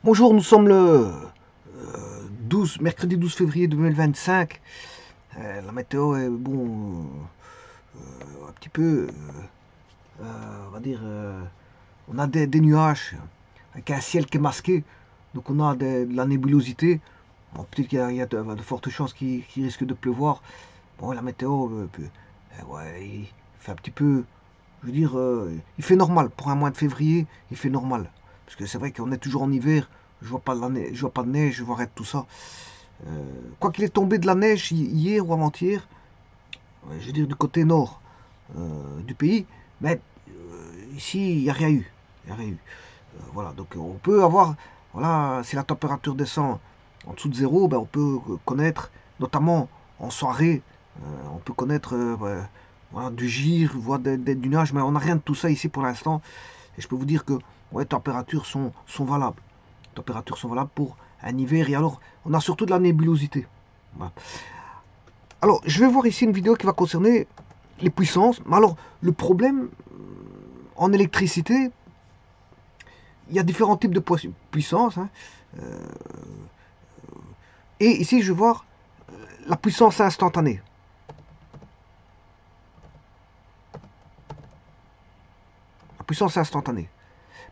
Bonjour, nous sommes le mercredi 12 février 2025. La météo est un petit peu, on va dire, on a des nuages avec un ciel qui est masqué, donc on a de la nébulosité. Bon, peut-être qu'il y a de fortes chances qu'il risque de pleuvoir. Bon, la météo, ouais, il fait un petit peu, je veux dire, il fait normal pour un mois de février, il fait normal. Parce que c'est vrai qu'on est toujours en hiver, je vois pas de neige, je vois pas de neige, je vois rien de tout ça. Quoi qu'il est tombé de la neige hier ou avant-hier, je veux dire du côté nord du pays, mais ici il n'y a rien eu. Il y a rien eu. Voilà, donc on peut avoir, voilà, si la température descend en dessous de zéro, ben, on peut connaître, notamment en soirée, on peut connaître voilà, du gire, voire du nuage, mais on n'a rien de tout ça ici pour l'instant. Et je peux vous dire que ouais, les températures sont valables. Les températures sont valables pour un hiver. Et alors, on a surtout de la nébulosité. Voilà. Alors, je vais voir ici une vidéo qui va concerner les puissances. Mais alors, le problème en électricité, il y a différents types de puissance. Hein. Et ici, je vais voir la puissance instantanée. La puissance instantanée.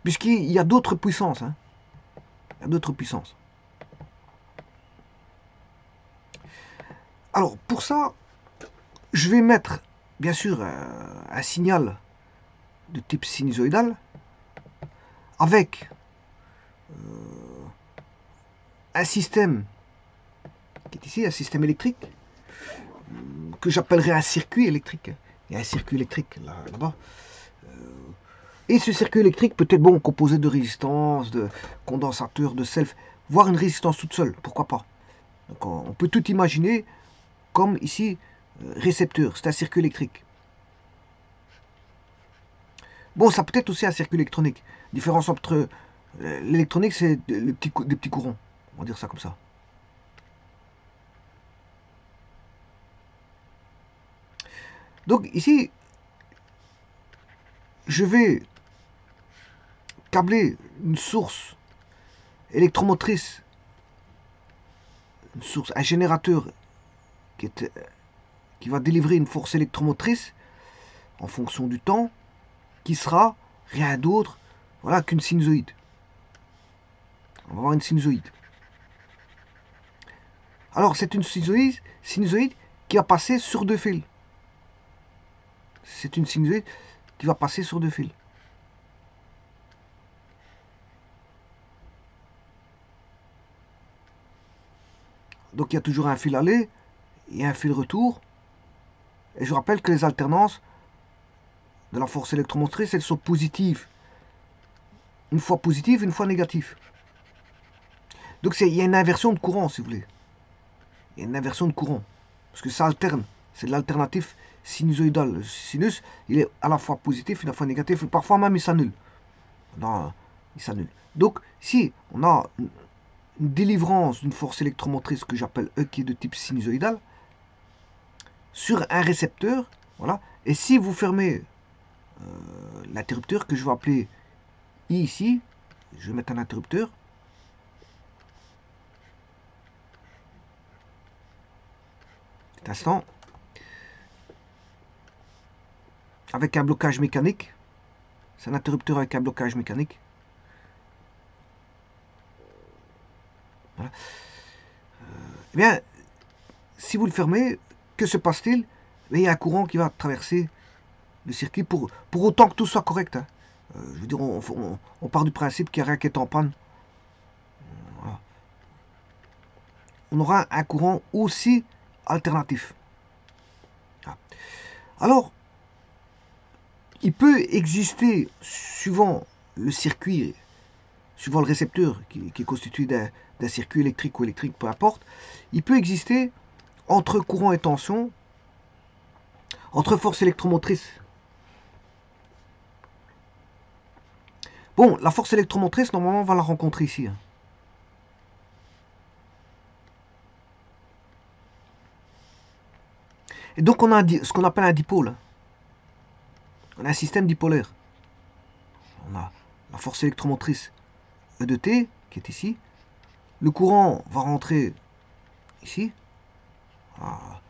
Puisqu'il y a d'autres puissances. Hein. Il y a d'autres puissances. Alors, pour ça, je vais mettre, bien sûr, un signal de type sinusoïdal avec un système qui est ici, un système électrique que j'appellerais un circuit électrique. Il y a un circuit électrique là-bas. Et ce circuit électrique peut être bon composé de résistance, de condensateur, de self, voire une résistance toute seule, pourquoi pas. Donc on peut tout imaginer comme ici récepteur, c'est un circuit électrique. Bon, ça peut être aussi un circuit électronique. Différence entre l'électronique, c'est des petits courants, on va dire ça comme ça. Donc ici, je vais câbler une source électromotrice, un générateur qui va délivrer une force électromotrice en fonction du temps, qui sera rien d'autre voilà, qu'une sinusoïde. On va avoir une sinusoïde. Alors c'est une sinusoïde qui va passer sur deux fils. C'est une sinusoïde qui va passer sur deux fils. Donc il y a toujours un fil aller et un fil retour. Et je rappelle que les alternances de la force électromotrice, elles sont positives. Une fois positive, une fois négative. Donc il y a une inversion de courant, si vous voulez. Il y a une inversion de courant. Parce que ça alterne. C'est de l'alternatif sinusoïdal. Le sinus, il est à la fois positif et à la fois négatif. Et parfois même, il s'annule. Non, il s'annule. Donc, si on a une délivrance d'une force électromotrice que j'appelle E qui est de type sinusoïdal, sur un récepteur, voilà, et si vous fermez l'interrupteur que je vais appeler I ici, je vais mettre un interrupteur, cet instant, avec un blocage mécanique, c'est un interrupteur avec un blocage mécanique, voilà. Eh bien, si vous le fermez, que se passe-t-il? Il y a un courant qui va traverser le circuit pour autant que tout soit correct. Hein. Je veux dire, on part du principe qu'il n'y a rien qui est en panne. Voilà. On aura un courant aussi alternatif. Voilà. Alors, il peut exister, suivant le circuit, suivant le récepteur qui est constitué d'un circuit électrique ou électrique, peu importe, il peut exister entre courant et tension, entre force électromotrice. Bon, la force électromotrice, normalement, on va la rencontrer ici. Hein. Et donc, on a ce qu'on appelle un dipôle. On a un système dipolaire. On a la force électromotrice E de T, qui est ici. Le courant va rentrer ici. Ah.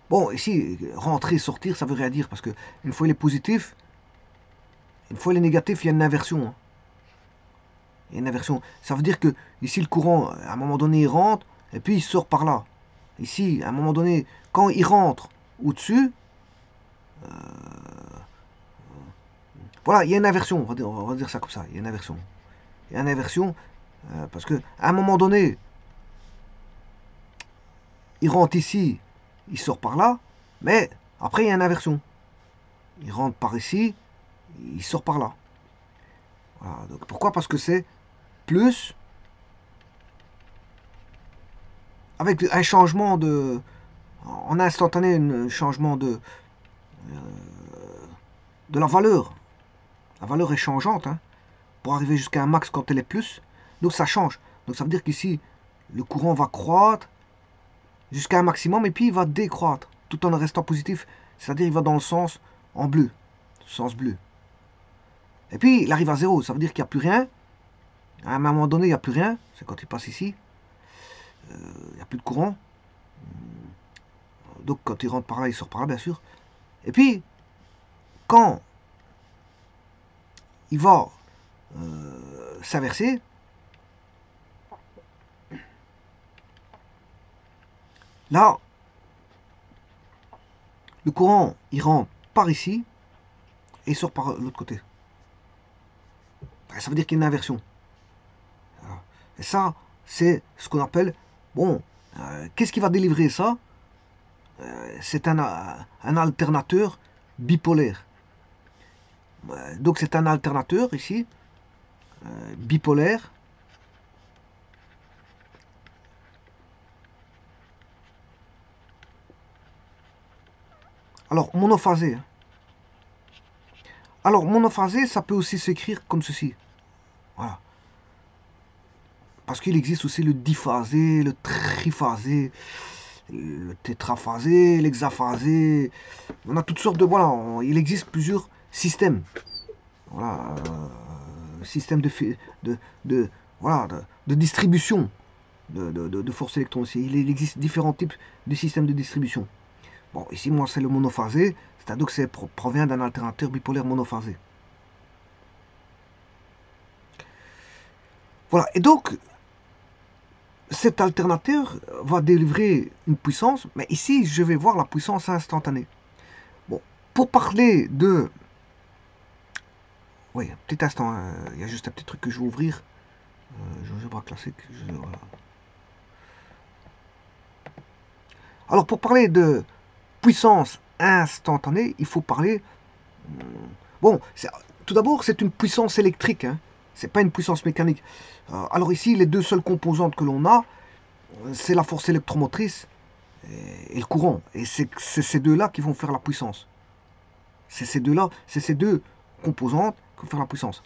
Bon, ici, rentrer, sortir, ça veut rien dire, parce que une fois il est positif, une fois il est négatif, il y a une inversion. Hein. Il y a une inversion. Ça veut dire que ici, le courant, à un moment donné, il rentre, et puis il sort par là. Ici, à un moment donné, quand il rentre au-dessus, voilà, il y a une inversion, on va dire ça comme ça, il y a une inversion. Il y a une inversion, parce que à un moment donné, il rentre ici, il sort par là, mais après il y a une inversion. Il rentre par ici, il sort par là. Voilà, donc pourquoi? Parce que c'est plus avec un changement en instantané, un changement de la valeur. La valeur est changeante, hein, pour arriver jusqu'à un max quand elle est plus. Donc ça change. Donc ça veut dire qu'ici, le courant va croître jusqu'à un maximum et puis il va décroître tout en restant positif. C'est-à-dire il va dans le sens en bleu, sens bleu. Et puis il arrive à zéro, ça veut dire qu'il n'y a plus rien. À un moment donné, il n'y a plus rien. C'est quand il passe ici. Il n'y a plus de courant. Donc quand il rentre par là, il sort par là, bien sûr. Et puis, quand il va s'inverser, là, le courant, il rentre par ici et il sort par l'autre côté. Ça veut dire qu'il y a une inversion. Et ça, c'est ce qu'on appelle, bon, qu'est-ce qui va délivrer ça? C'est un alternateur bipolaire. Donc c'est un alternateur ici, bipolaire. Alors, monophasé. Hein. Alors, monophasé, ça peut aussi s'écrire comme ceci. Voilà. Parce qu'il existe aussi le diphasé, le triphasé, le tétraphasé, l'hexaphasé. On a toutes sortes de... Voilà, il existe plusieurs systèmes. Voilà. Système voilà, de distribution de force électrons aussi. Il existe différents types de systèmes de distribution. Bon, ici, moi, c'est le monophasé. C'est-à-dire que ça provient d'un alternateur bipolaire monophasé. Voilà. Et donc, cet alternateur va délivrer une puissance, mais ici, je vais voir la puissance instantanée. Bon, pour parler de... Oui, un petit instant, hein, il y a juste un petit truc que je vais ouvrir. GeoGebra classique. Alors, pour parler de puissance instantanée, il faut parler... Bon, tout d'abord, c'est une puissance électrique, hein. C'est pas une puissance mécanique. Alors ici, les deux seules composantes que l'on a, c'est la force électromotrice et le courant. Et c'est ces deux-là qui vont faire la puissance. C'est ces deux composantes qui vont faire la puissance.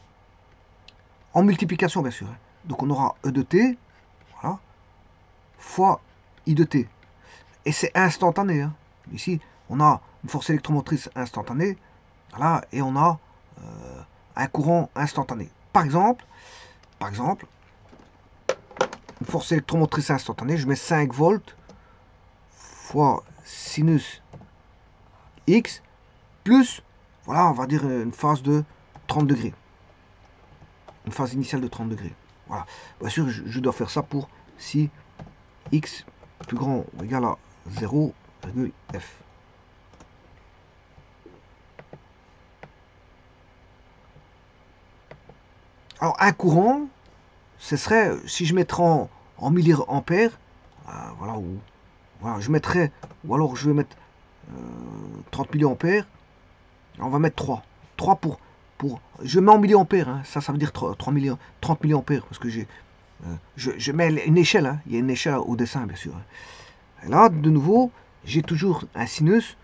En multiplication, bien sûr. Hein. Donc on aura E de T, voilà, fois I de T. Et c'est instantané. Hein. Ici, on a une force électromotrice instantanée, voilà, et on a un courant instantané. Par exemple, une force électromotrice instantanée, je mets 5 volts fois sinus X plus, voilà, on va dire une phase de 30 degrés. Une phase initiale de 30 degrés. Voilà. Bien sûr, je dois faire ça pour si X plus grand ou égal à 0,f. Alors, un courant, ce serait, si je mettrais en milliampères, voilà, voilà, je mettrais, ou alors je vais mettre 30 milliampères, on va mettre 3. 3 je mets en milliampères, hein, ça veut dire 30 milliampères, parce que je mets une échelle, hein, il y a une échelle au dessin, bien sûr. Hein. Et là, de nouveau, j'ai toujours un sinus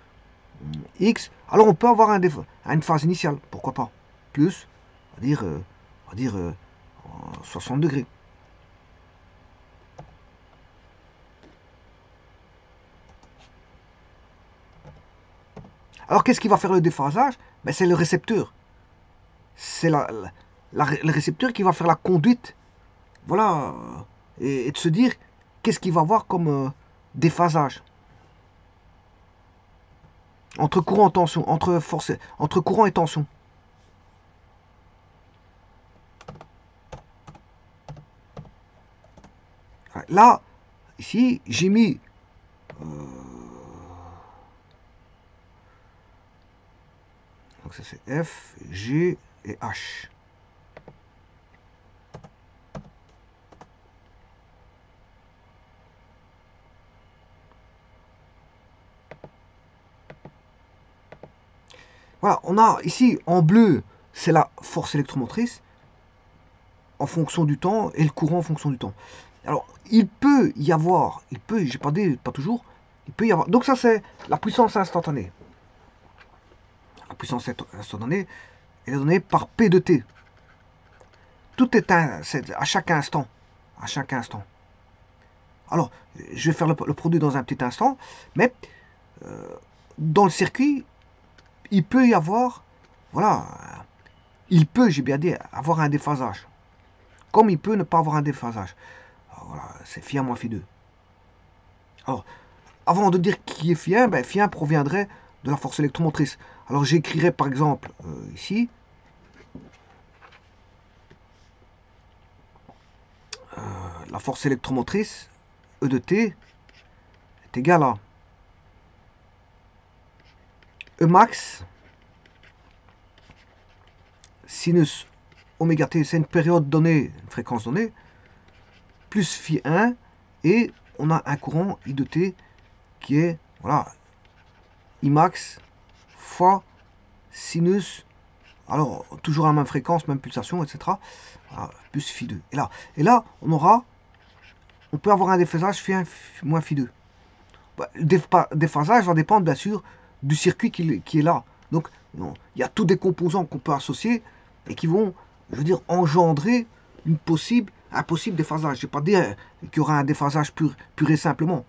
X. Alors, on peut avoir une phase initiale, pourquoi pas. Plus, on va dire 60 degrés. Alors, qu'est-ce qui va faire le déphasage? Ben, c'est le récepteur. C'est le récepteur qui va faire la conduite voilà, et de se dire qu'est-ce qu'il va avoir comme déphasage entre courant et tension, entre courant et tension. Là, ici, j'ai mis donc ça c'est F, G et H. Voilà, on a ici en bleu, c'est la force électromotrice en fonction du temps et le courant en fonction du temps. Alors, il peut y avoir, j'ai pas dit, pas toujours, il peut y avoir. Donc ça c'est la puissance instantanée. La puissance instantanée est donnée par P de T. Tout est à chaque instant. À chaque instant. Alors, je vais faire le produit dans un petit instant, mais dans le circuit, il peut y avoir, voilà, il peut, j'ai bien dit, avoir un déphasage. Comme il peut ne pas avoir un déphasage. Alors, voilà, c'est phi 1 moins phi 2. Alors, avant de dire qui est phi 1, ben, phi 1 proviendrait de la force électromotrice. Alors, j'écrirais par exemple ici, la force électromotrice, E de T, est égale à E max sinus oméga t, c'est une période donnée, une fréquence donnée, plus phi 1, et on a un courant I de t qui est, voilà, I max fois sinus, alors toujours à la même fréquence, même pulsation, etc. Voilà, plus phi 2. Et là, on peut avoir un déphasage phi 1 moins phi 2. Le déphasage va dépendre bien sûr du circuit qui est là. Donc, il y a tous des composants qu'on peut associer et qui vont, je veux dire, engendrer un possible déphasage. Je n'ai pas dit qu'il y aura un déphasage pur et simplement.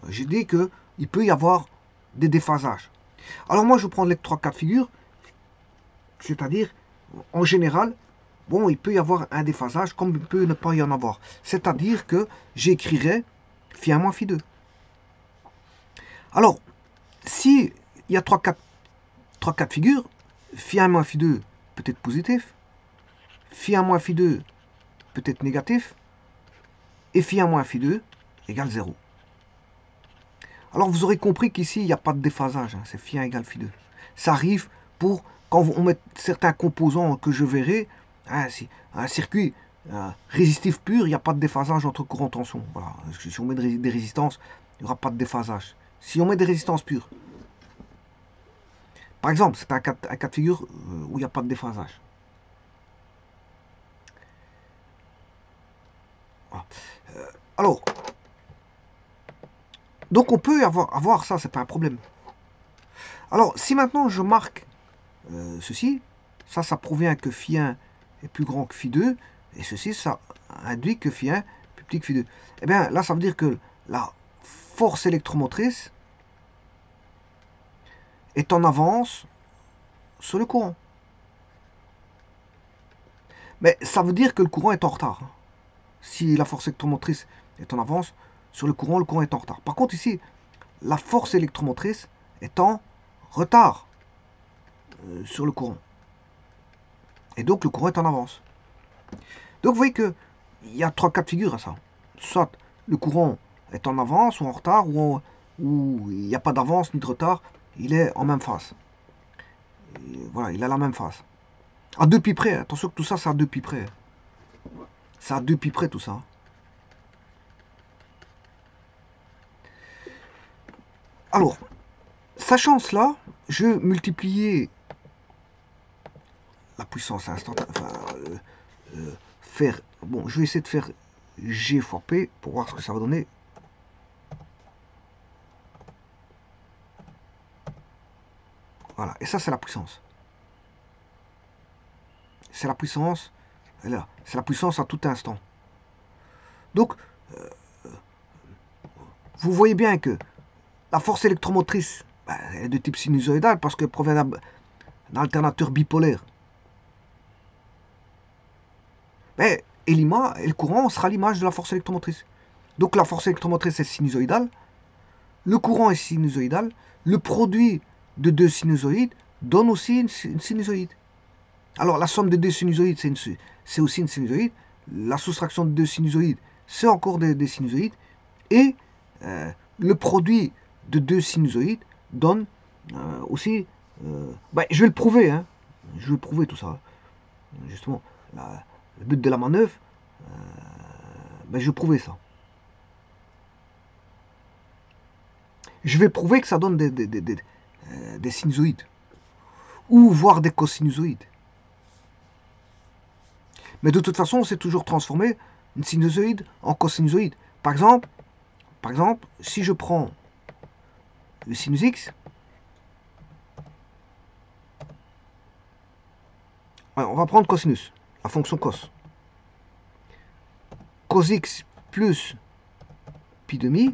J'ai dit qu'il peut y avoir des déphasages. Alors moi, je prends les 3 cas de figure, c'est-à-dire, en général, bon, il peut y avoir un déphasage comme il peut ne pas y en avoir. C'est-à-dire que j'écrirais phi 1 moins phi 2. Alors, si il y a 3 cas de figure, phi 1 moins phi 2 peut être positif, phi 1 moins phi 2 peut être négatif, et phi 1 moins phi 2 égale 0. Alors vous aurez compris qu'ici, il n'y a pas de déphasage, hein, c'est phi 1 égale phi 2. Ça arrive pour, quand on met certains composants que je verrai, hein, si un circuit résistif pur, il n'y a pas de déphasage entre courant et tension. Voilà. Si on met des résistances, il n'y aura pas de déphasage. Si on met des résistances pures, par exemple, c'est un cas de figure où il n'y a pas de déphasage. Voilà. Alors, donc on peut avoir ça, c'est pas un problème. Alors, si maintenant je marque ceci, ça provient que phi 1 est plus grand que phi 2, et ceci, ça induit que phi 1 est plus petit que phi 2. Eh bien, là, ça veut dire que la force électromotrice est en avance sur le courant. Mais ça veut dire que le courant est en retard. Si la force électromotrice est en avance sur le courant est en retard. Par contre, ici, la force électromotrice est en retard sur le courant. Et donc, le courant est en avance. Donc, vous voyez qu'il y a 3 cas de figure à ça. Soit le courant est en avance ou en retard, ou il n'y a pas d'avance ni de retard, il est en même phase. Et voilà, il a la même phase. À 2 pi près, attention que tout ça, c'est à 2 pi près. C'est à 2 pi près tout ça. Alors, sachant cela, je multipliais la puissance instantanée. Enfin, bon, je vais essayer de faire G fois P pour voir ce que ça va donner. Voilà, et ça c'est la puissance. C'est la puissance, là, c'est la puissance à tout instant. Donc, vous voyez bien que la force électromotrice est de type sinusoïdal parce qu'elle provient d'un alternateur bipolaire. Mais et le courant sera l'image de la force électromotrice. Donc la force électromotrice est sinusoïdale, le courant est sinusoïdal, le produit de deux sinusoïdes donne aussi une sinusoïde. Alors la somme de deux sinusoïdes, c'est aussi une sinusoïde, la soustraction de deux sinusoïdes, c'est encore des sinusoïdes, et le produit de deux sinusoïdes donne aussi... je vais le prouver, hein. Je vais le prouver tout ça. Justement, le but de la manœuvre, je vais prouver ça. Je vais prouver que ça donne des sinusoïdes, ou voire des cosinusoïdes. Mais de toute façon, on sait toujours transformer une sinusoïde en cosinusoïde. Par exemple, si je prends le sinus x, on va prendre cosinus, la fonction cos. Cos x plus pi demi,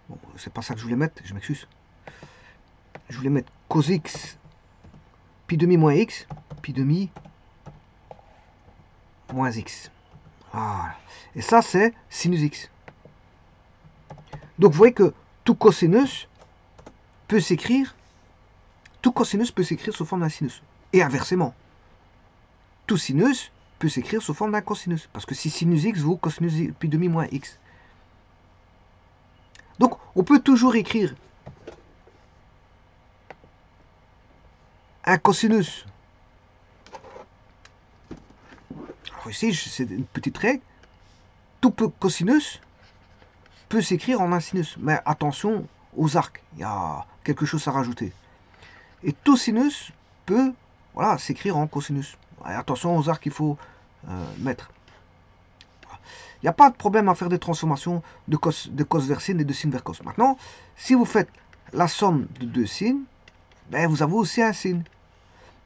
bon, c'est pas ça que je voulais mettre, je m'excuse. Je voulais mettre cos x pi demi moins x, pi demi moins x. Voilà. Et ça, c'est sinus x. Donc vous voyez que tout cosinus peut s'écrire sous forme d'un sinus. Et inversement, tout sinus peut s'écrire sous forme d'un cosinus. Parce que si sinus x vaut cosinus pi demi moins x. Donc on peut toujours écrire un cosinus. Alors ici, c'est une petite règle. Tout cosinus peut s'écrire en un sinus. Mais attention aux arcs, il y a quelque chose à rajouter. Et tout sinus peut s'écrire en cosinus. Et attention aux arcs qu'il faut mettre. Il n'y a pas de problème à faire des transformations de cos vers sin et de sin vers cos. Maintenant, si vous faites la somme de deux sines, vous avez aussi un sin.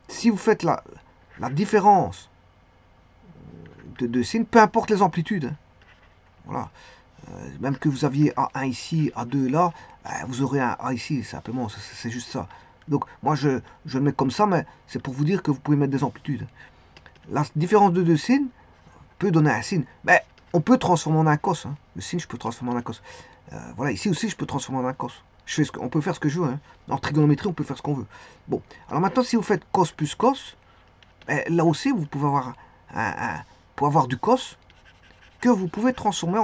Si vous faites la différence de deux sines, peu importe les amplitudes, hein, voilà. Même que vous aviez A1 ici, A2 là, vous aurez un A ici, simplement, c'est juste ça. Donc moi je le mets comme ça, mais c'est pour vous dire que vous pouvez mettre des amplitudes. La différence de deux sines peut donner un sin. Mais on peut transformer en un cos. Hein. Le sin, je peux transformer en un cos. Voilà, ici aussi, je peux transformer en un cos. On peut faire ce que je veux. Hein. En trigonométrie, on peut faire ce qu'on veut. Bon, alors maintenant, si vous faites cos plus cos, là aussi, vous pouvez avoir du cos que vous pouvez transformer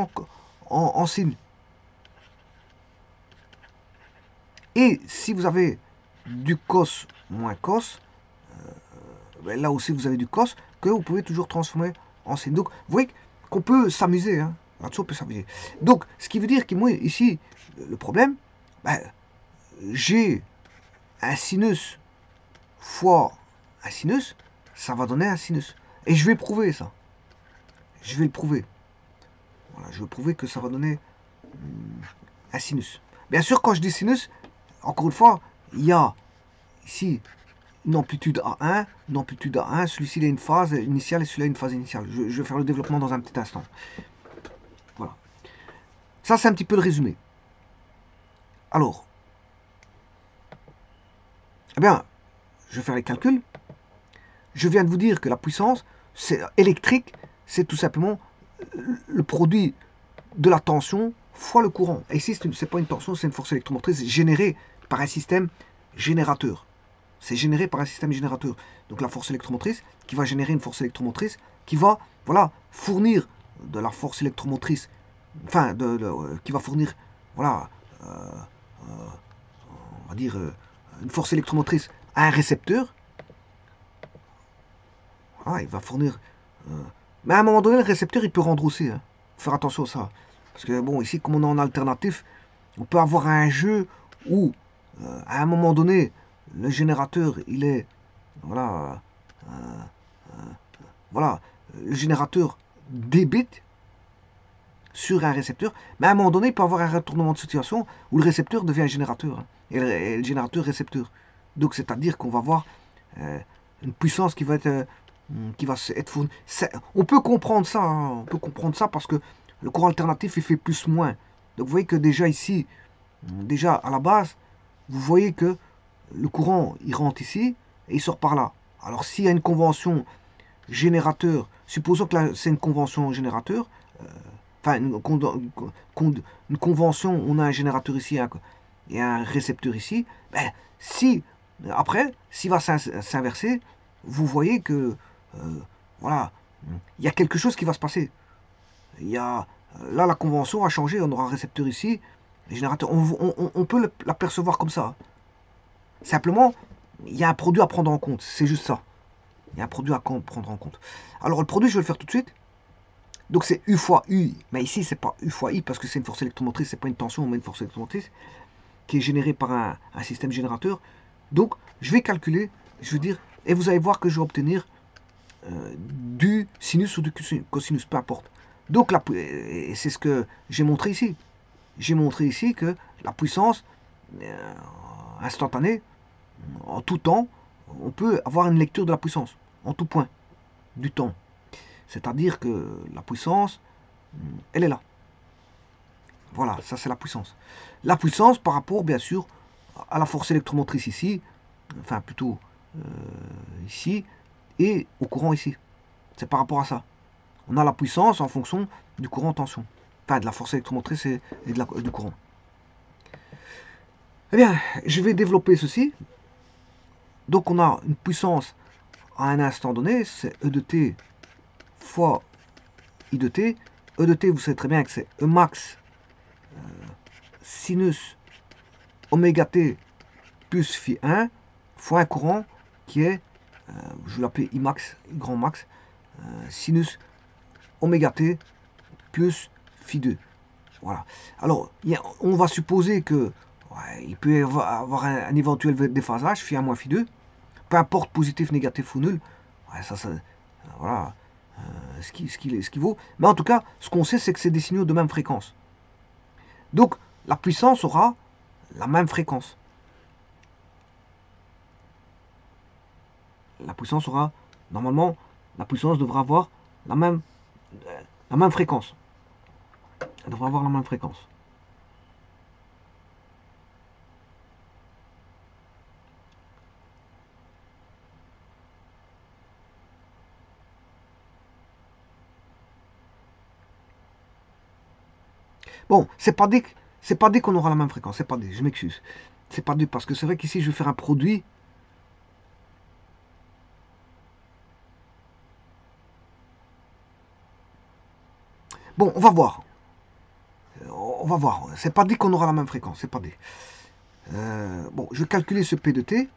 en sin. Et si vous avez du cos moins cos, là aussi, vous avez du cos que vous pouvez toujours transformer en sin. Donc, vous voyez qu'on peut s'amuser. Hein. Là-dessus, on peut s'amuser. Donc, ce qui veut dire que moi, ici, le problème, j'ai un sinus fois un sinus, ça va donner un sinus. Et je vais prouver ça. Je vais le prouver. Voilà, je vais prouver que ça va donner un sinus. Bien sûr, quand je dis sinus, encore une fois, il y a ici une amplitude A1, une amplitude A1, celui-ci il a une phase initiale et celui-là une phase initiale. Je vais faire le développement dans un petit instant. Voilà. Ça, c'est un petit peu le résumé. Alors, eh bien, je vais faire les calculs. Je viens de vous dire que la puissance électrique, c'est tout simplement le produit de la tension fois le courant. Et ici, ce n'est pas une tension, c'est une force électromotrice générée par un système générateur. C'est généré par un système générateur. Donc la force électromotrice qui va générer une force électromotrice qui va fournir de la force électromotrice, enfin, qui va fournir, on va dire, une force électromotrice à un récepteur. Voilà, il va fournir... mais à un moment donné, le récepteur, il peut rendre aussi. Hein. Faut faire attention à ça. Parce que, bon, ici, comme on est en alternatif, on peut avoir un jeu où, à un moment donné, le générateur, il est... Voilà, le générateur débite sur un récepteur. Mais à un moment donné, il peut y avoir un retournement de situation où le récepteur devient un générateur. Hein, et le générateur récepteur. Donc, c'est-à-dire qu'on va avoir une puissance qui va être fournie. On peut comprendre ça. Hein, on peut comprendre ça parce que le courant alternatif, il fait plus-moins. Donc, vous voyez que déjà ici, déjà à la base, vous voyez que le courant, il rentre ici et il sort par là. Alors s'il y a une convention générateur, supposons que là c'est une convention générateur, enfin une convention, on a un générateur ici et un récepteur ici, ben, si après, s'il va s'inverser, vous voyez que voilà, il y a quelque chose qui va se passer. Il y a, là, la convention a changé, on aura un récepteur ici, les générateurs, on peut l'apercevoir comme ça. Simplement, il y a un produit à prendre en compte, c'est juste ça. Il y a un produit à prendre en compte. Alors le produit, je vais le faire tout de suite. Donc c'est U fois U, mais ici c'est pas U fois I parce que c'est une force électromotrice, c'est pas une tension, mais une force électromotrice qui est générée par un système générateur. Donc je vais calculer, je veux dire, et vous allez voir que je vais obtenir du sinus ou du cosinus, peu importe. Donc c'est ce que j'ai montré ici. J'ai montré ici que la puissance instantanée, en tout temps, on peut avoir une lecture de la puissance, en tout point du temps. C'est-à-dire que la puissance, elle est là. Voilà, ça c'est la puissance. La puissance par rapport, bien sûr, à la force électromotrice ici, enfin plutôt ici, et au courant ici. C'est par rapport à ça. On a la puissance en fonction du courant en tension. Enfin, de la force électromotrice et du courant. Eh bien, je vais développer ceci. Donc on a une puissance à un instant donné, c'est E de t fois I de t. E de t, vous savez très bien que c'est E max sinus oméga t plus phi 1 fois un courant qui est, je vais l'appeler I max, I grand max, sinus oméga t plus phi 2. Voilà. Alors, on va supposer que il peut y avoir un éventuel déphasage, phi 1 moins phi 2, peu importe positif, négatif ou nul. Ouais, ça voilà ce qui vaut. Mais en tout cas, ce qu'on sait, c'est que c'est des signaux de même fréquence. Donc, la puissance aura la même fréquence. La puissance aura, normalement, la puissance devra avoir la même fréquence. Elle devra avoir la même fréquence. Bon, c'est pas dit qu'on aura la même fréquence, c'est pas dit, je m'excuse. C'est pas dit parce que c'est vrai qu'ici je vais faire un produit. Bon, on va voir. On va voir. C'est pas dit qu'on aura la même fréquence, c'est pas dit. Bon, je vais calculer ce P de T.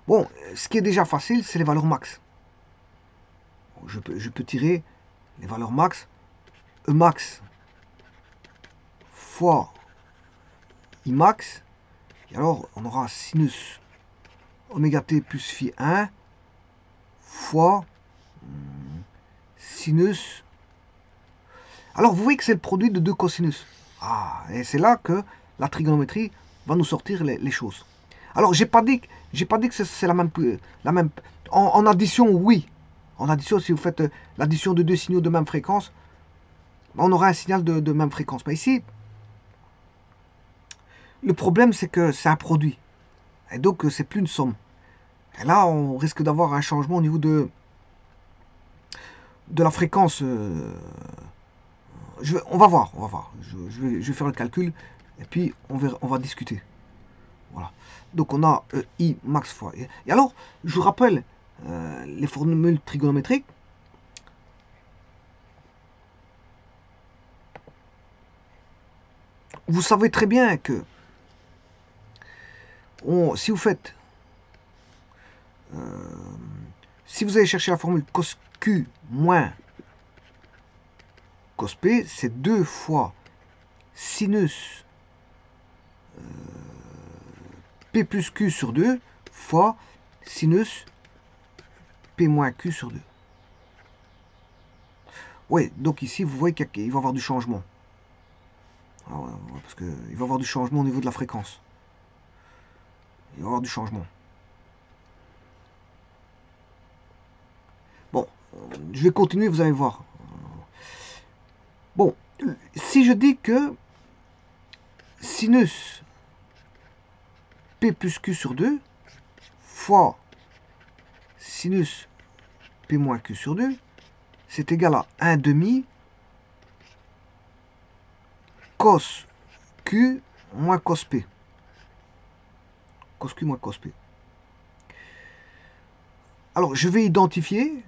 Bon, ce qui est déjà facile, c'est les valeurs max. Je peux tirer les valeurs max. E max fois I max. Et alors, on aura sinus oméga t plus phi 1 fois sinus. Alors, vous voyez que c'est le produit de deux cosinus. Ah, et c'est là que la trigonométrie va nous sortir les choses. Alors, j'ai pas dit que c'est la même. En addition, oui. En addition, si vous faites l'addition de deux signaux de même fréquence, on aura un signal de même fréquence. Mais ici, le problème, c'est que c'est un produit. Et donc, c'est plus une somme. Et là, on risque d'avoir un changement au niveau de la fréquence. On va voir. Je vais faire le calcul et puis on va discuter. Voilà. Donc, on a I max fois. Et alors, je vous rappelle les formules trigonométriques. Vous savez très bien que si vous faites, si vous allez chercher la formule cos Q moins cos P, c'est 2 fois sinus P plus Q sur 2 fois sinus P moins Q sur 2. Oui, donc ici, vous voyez qu'il va y avoir du changement. Alors, parce qu'il va y avoir du changement au niveau de la fréquence. Il va y avoir du changement. Bon, je vais continuer, vous allez voir. Bon, si je dis que sinus P plus Q sur 2 fois sinus P moins Q sur 2, c'est égal à 1 demi cos Q moins cos P. Cos Q moins cos P. Alors, je vais identifier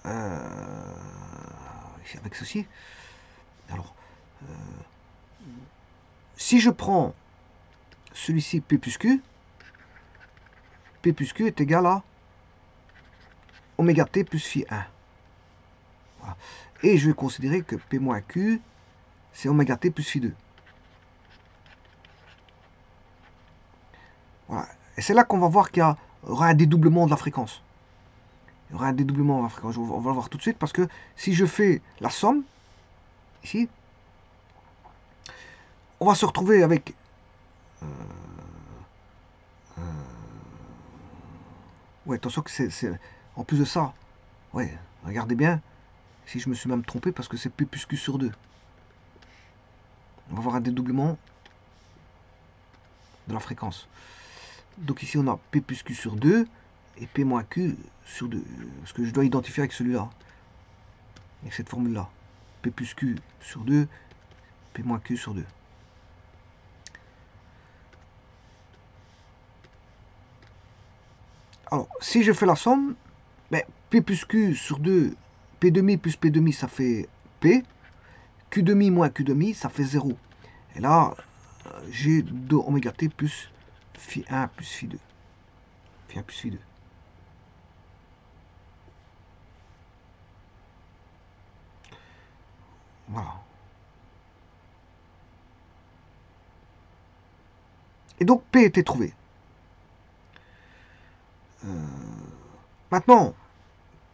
avec ceci. Alors, si je prends celui-ci P plus Q est égal à oméga T plus phi 1. Voilà. Et je vais considérer que P moins Q, c'est oméga T plus phi 2. Voilà. Et c'est là qu'on va voir qu'il y aura un dédoublement de la fréquence. Il y aura un dédoublement de la fréquence. On va le voir tout de suite parce que si je fais la somme, ici, on va se retrouver avec ouais, attention que c'est en plus de ça. Ouais, regardez bien. Si je me suis même trompé parce que c'est P plus Q sur 2. On va avoir un dédoublement de la fréquence. Donc ici on a P plus Q sur 2 et P moins Q sur 2. Parce que je dois identifier avec celui-là. Avec cette formule-là. P plus Q sur 2, P moins Q sur 2. Alors, si je fais la somme, ben, P plus Q sur 2, P demi plus P demi, ça fait P. Q demi moins Q demi, ça fait 0. Et là, j'ai 2 oméga T plus phi 1 plus phi 2. Phi 1 plus phi 2. Voilà. Et donc, P était trouvé. Maintenant,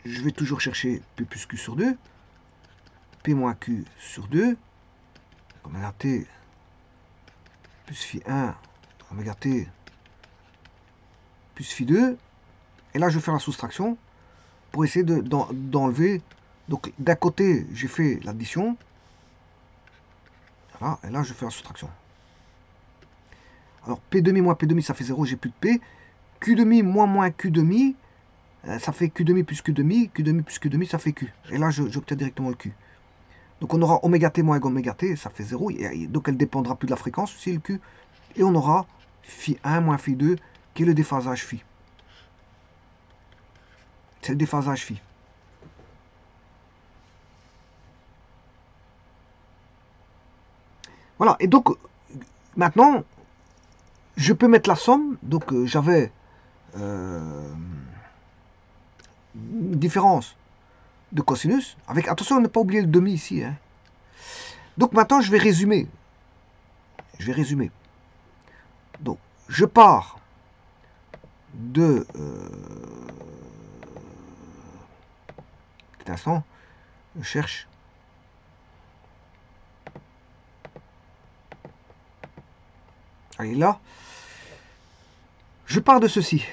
je vais toujours chercher P plus Q sur 2. P moins Q sur 2. Oméga T plus phi 1, oméga T plus phi 2. Et là, je vais faire la soustraction pour essayer d'enlever. Donc, d'un côté, j'ai fait l'addition. Voilà, et là, je fais la soustraction. Alors, P demi moins P demi, ça fait 0, j'ai plus de P. Q demi moins Q demi, ça fait Q demi plus Q demi. Q demi plus Q demi, ça fait Q. Et là, j'obtiens directement le Q. Donc, on aura oméga T moins oméga T, ça fait 0. Et donc, elle dépendra plus de la fréquence, aussi, le Q. Et on aura phi 1 moins phi 2, qui est le déphasage phi. C'est le déphasage phi. Voilà, et donc, maintenant, je peux mettre la somme. Donc, j'avais une différence de cosinus. Avec, attention, ne pas oublier le demi ici. Hein. Donc, maintenant, je vais résumer. Donc, je pars de... petit instant, je cherche. Allez, là. Je pars de ceci.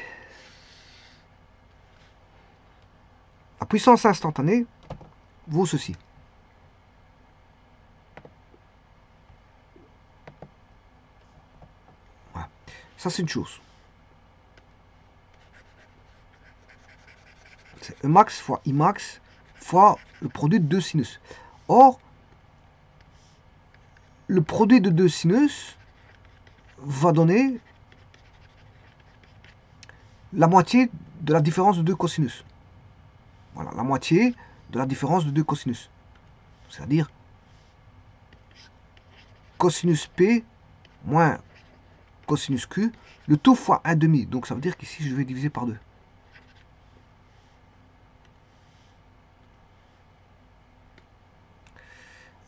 La puissance instantanée vaut ceci. Voilà. Ça, c'est une chose. C'est Emax fois Imax fois le produit de deux sinus. Or, le produit de deux sinus va donner la moitié de la différence de deux cosinus. Voilà, la moitié de la différence de deux cosinus. C'est-à-dire cosinus P moins cosinus Q, le tout fois 1 demi. Donc ça veut dire qu'ici je vais diviser par 2.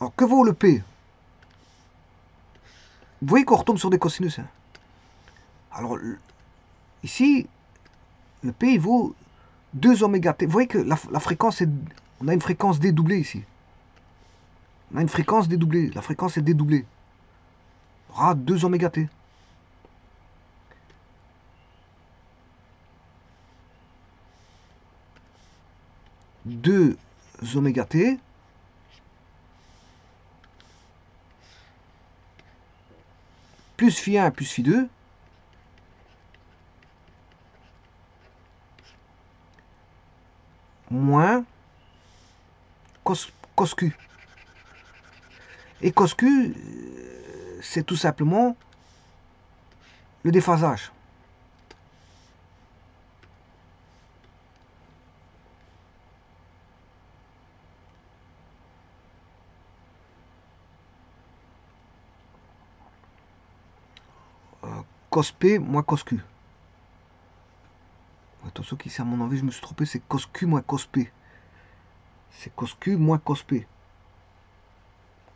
Alors que vaut le P? Vous voyez qu'on retombe sur des cosinus. Hein. Alors ici, le P il vaut 2 oméga T. Vous voyez que la fréquence est... On a une fréquence dédoublée ici. On a une fréquence dédoublée. La fréquence est dédoublée. On aura 2 oméga T. Deux oméga T plus phi 1 plus phi 2 moins cos Q. Et cos Q, c'est tout simplement le déphasage. Cos P moins cos Q. Attention qu'ici à mon envie je me suis trompé, c'est cos Q moins cos P. C'est cos Q moins cos P.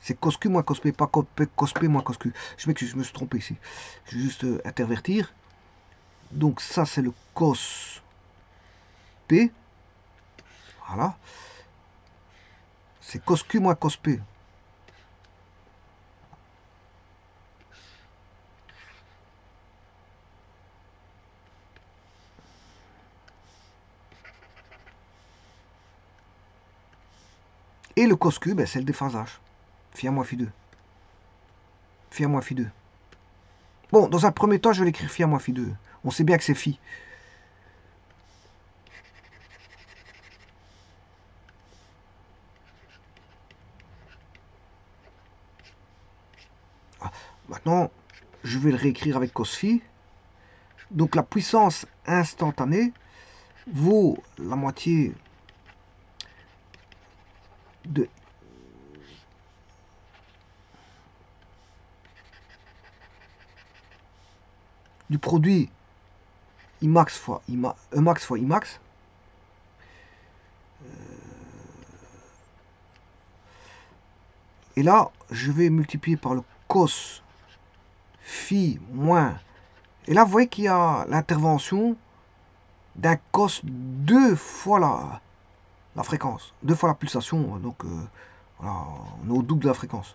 C'est cos Q moins cos P, pas cos P moins cos Q. Je m'excuse, je me suis trompé ici. Je vais juste intervertir. Donc ça c'est le cos P. Voilà. C'est cos Q moins cos P. Et le cos Q, ben, c'est le déphasage. Phi 1 moins phi 2. Phi 1 moins phi 2. Bon, dans un premier temps, je vais l'écrire phi 1 moins phi 2. On sait bien que c'est phi. Ah, maintenant, je vais le réécrire avec cos phi. Donc la puissance instantanée vaut la moitié de du produit Imax fois Emax fois Imax. Et là, je vais multiplier par le cos phi moins. Et là, vous voyez qu'il y a l'intervention d'un cos 2 fois la fréquence, 2 fois la pulsation. Donc, voilà, on est au double de la fréquence.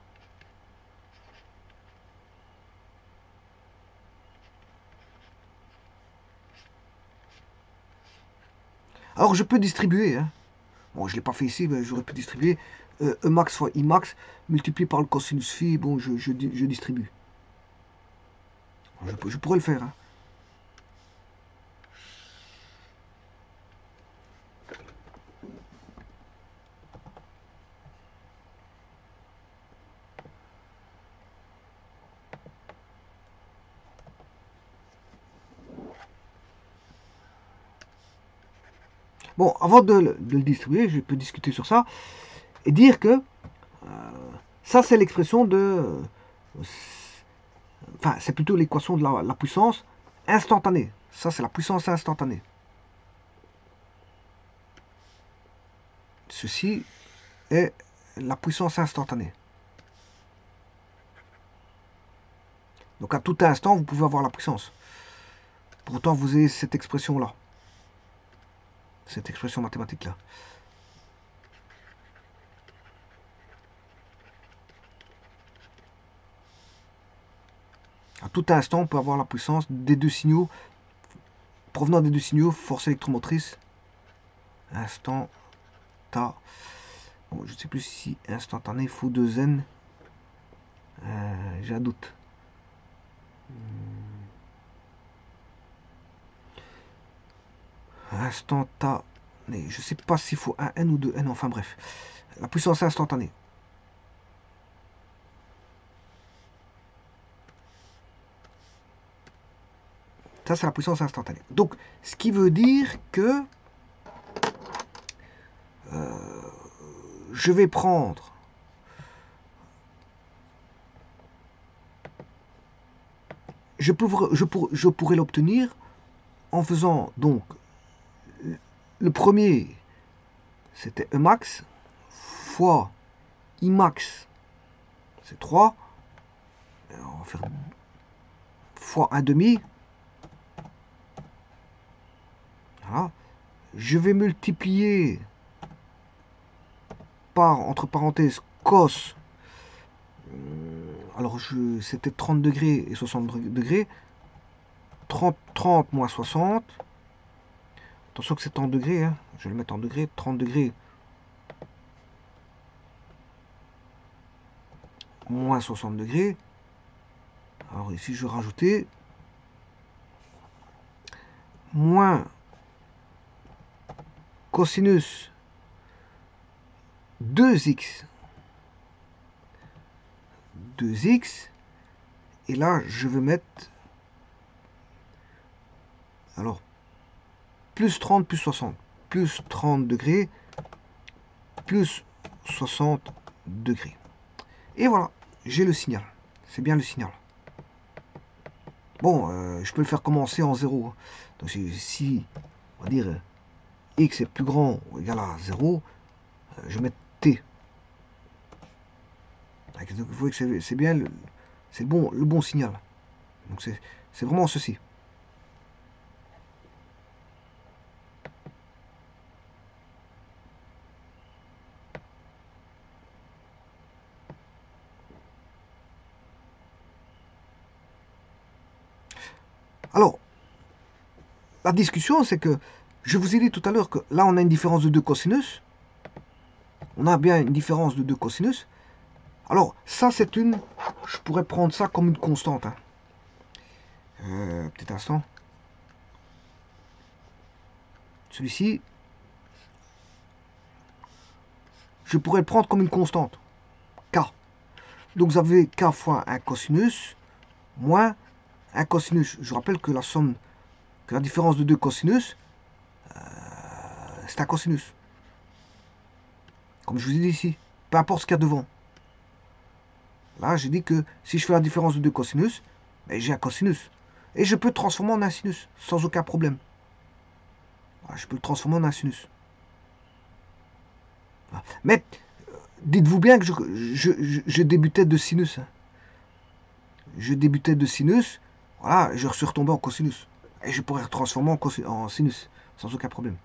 Alors, je peux distribuer. Hein. Bon, je ne l'ai pas fait ici, mais j'aurais pu distribuer. Emax fois Imax multiplié par le cosinus phi. Bon, je distribue. Je pourrais le faire. Hein. Bon, avant de le distribuer, je peux discuter sur ça et dire que ça, c'est l'expression de. Enfin, c'est plutôt l'équation de la puissance instantanée. Ça, c'est la puissance instantanée. Ceci est la puissance instantanée. Donc, à tout instant, vous pouvez avoir la puissance. Pourtant, vous avez cette expression-là. Cette expression mathématique-là. À tout instant, on peut avoir la puissance des deux signaux, provenant des deux signaux, force électromotrice, instant, ta. Bon, je ne sais plus si instantané, faut 2n. J'ai un doute. Instantané. Je ne sais pas s'il faut un n ou 2n, enfin bref. La puissance instantanée. Ça, c'est la puissance instantanée. Donc, ce qui veut dire que je vais prendre je pourrais l'obtenir en faisant donc le premier, c'était Emax fois Imax, c'est 3. On va faire fois 1,5. Voilà. Je vais multiplier par, entre parenthèses, cos. Alors, c'était 30 degrés et 60 degrés. 30 moins 60. Attention que c'est en degrés. Hein. Je vais le mettre en degrés. 30 degrés moins 60 degrés. Alors ici, je vais rajouter moins cosinus 2x. 2x. Et là, je vais mettre... Alors, plus 30, plus 60. Plus 30 degrés, plus 60 degrés. Et voilà, j'ai le signal. C'est bien le signal. Bon, je peux le faire commencer en 0. Donc si, on va dire, x est plus grand ou égal à 0, je vais mettre t. Donc vous voyez que c'est bien, c'est le bon signal. Donc c'est vraiment ceci. Alors, la discussion, c'est que je vous ai dit tout à l'heure que là, on a une différence de 2 cosinus. On a bien une différence de 2 cosinus. Alors, ça, c'est une... Je pourrais prendre ça comme une constante. Hein. Petit instant. Celui-ci, je pourrais le prendre comme une constante. K. Donc, vous avez K fois un cosinus moins un cosinus. Je rappelle que la somme, que la différence de 2 cosinus, c'est un cosinus. Comme je vous ai dit ici. Peu importe ce qu'il y a devant. Là, j'ai dit que si je fais la différence de 2 cosinus, ben, j'ai un cosinus. Et je peux le transformer en un sinus, sans aucun problème. Je peux le transformer en un sinus. Mais, dites-vous bien que je débutais de sinus. Hein. Je débutais de sinus, voilà, je suis retombé en cosinus. Et je pourrais le transformer en sinus, sans aucun problème.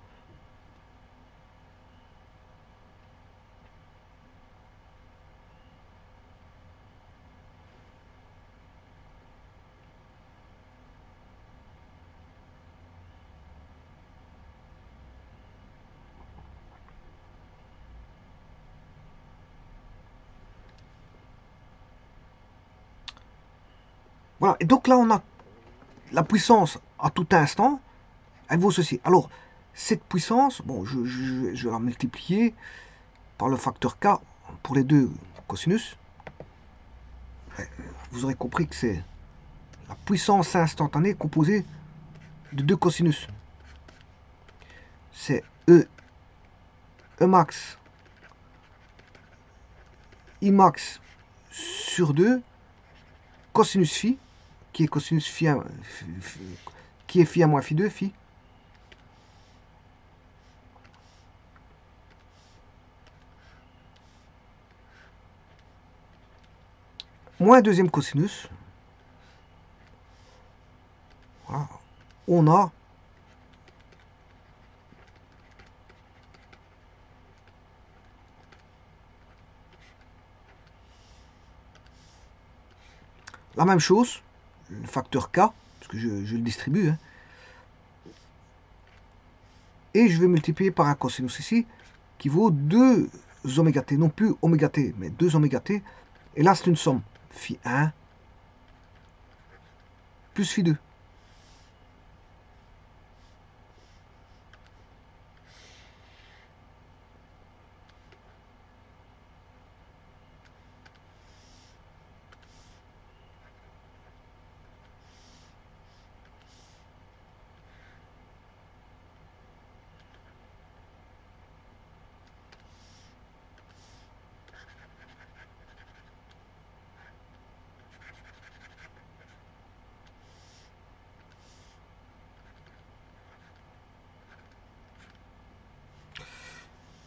Voilà, et donc là, on a la puissance à tout instant, elle vaut ceci. Alors, cette puissance, bon, je vais la multiplier par le facteur k pour les deux cosinus. Vous aurez compris que c'est la puissance instantanée composée de deux cosinus. C'est E max, I max sur 2, cosinus phi, qui est cosinus phi 1, qui est phi 1 moins phi 2, phi. Moins deuxième cosinus. Voilà. On a la même chose, le facteur k, parce que je le distribue, hein, et je vais multiplier par un cosinus ici, qui vaut 2 oméga t, non plus oméga t, mais 2 oméga t, et là c'est une somme, phi 1 plus phi 2.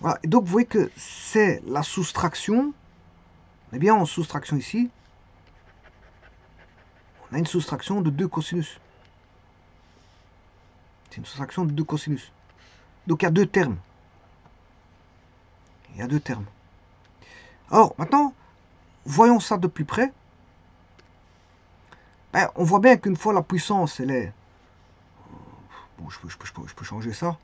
Voilà. Et donc vous voyez que c'est la soustraction. On est bien en soustraction ici. On a une soustraction de 2 cosinus. C'est une soustraction de 2 cosinus. Donc il y a deux termes. Il y a deux termes. Alors maintenant, voyons ça de plus près. Ben, on voit bien qu'une fois la puissance, elle est... Bon, je peux changer ça.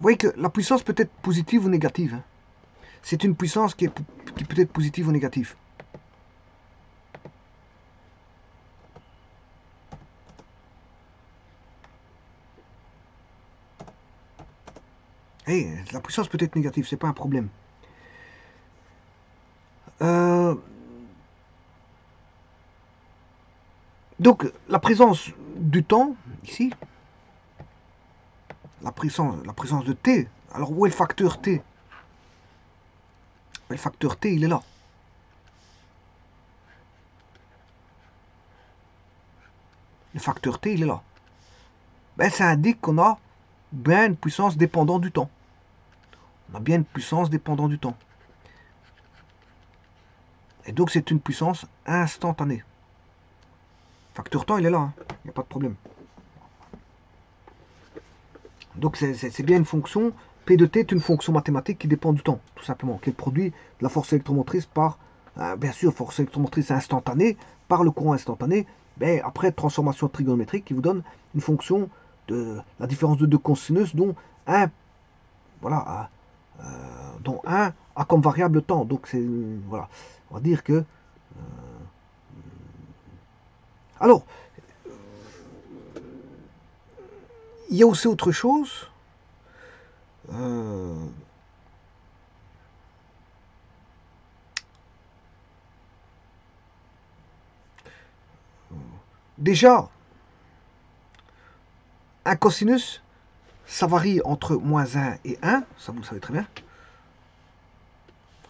voyez que la puissance peut être positive ou négative. Hein. C'est une puissance qui peut être positive ou négative. Hey, la puissance peut être négative, c'est pas un problème. Donc, la présence du temps, ici, la présence de T. Alors, où est le facteur T? Le facteur T, il est là. Le facteur T, il est là. Ben, ça indique qu'on a bien une puissance dépendante du temps. On a bien une puissance dépendante du temps. Et donc, c'est une puissance instantanée. Facteur temps, il est là. Il n'y a pas de problème. Donc, c'est bien une fonction. P de t est une fonction mathématique qui dépend du temps, tout simplement, qui est le produit de la force électromotrice par, bien sûr, force électromotrice instantanée, par le courant instantané, mais après transformation trigonométrique qui vous donne une fonction de la différence de deux cosinus dont un, voilà, dont un a comme variable le temps. Donc, c'est, voilà, on va dire que. Alors, il y a aussi autre chose. Déjà, un cosinus, ça varie entre moins 1 et 1, ça vous le savez très bien.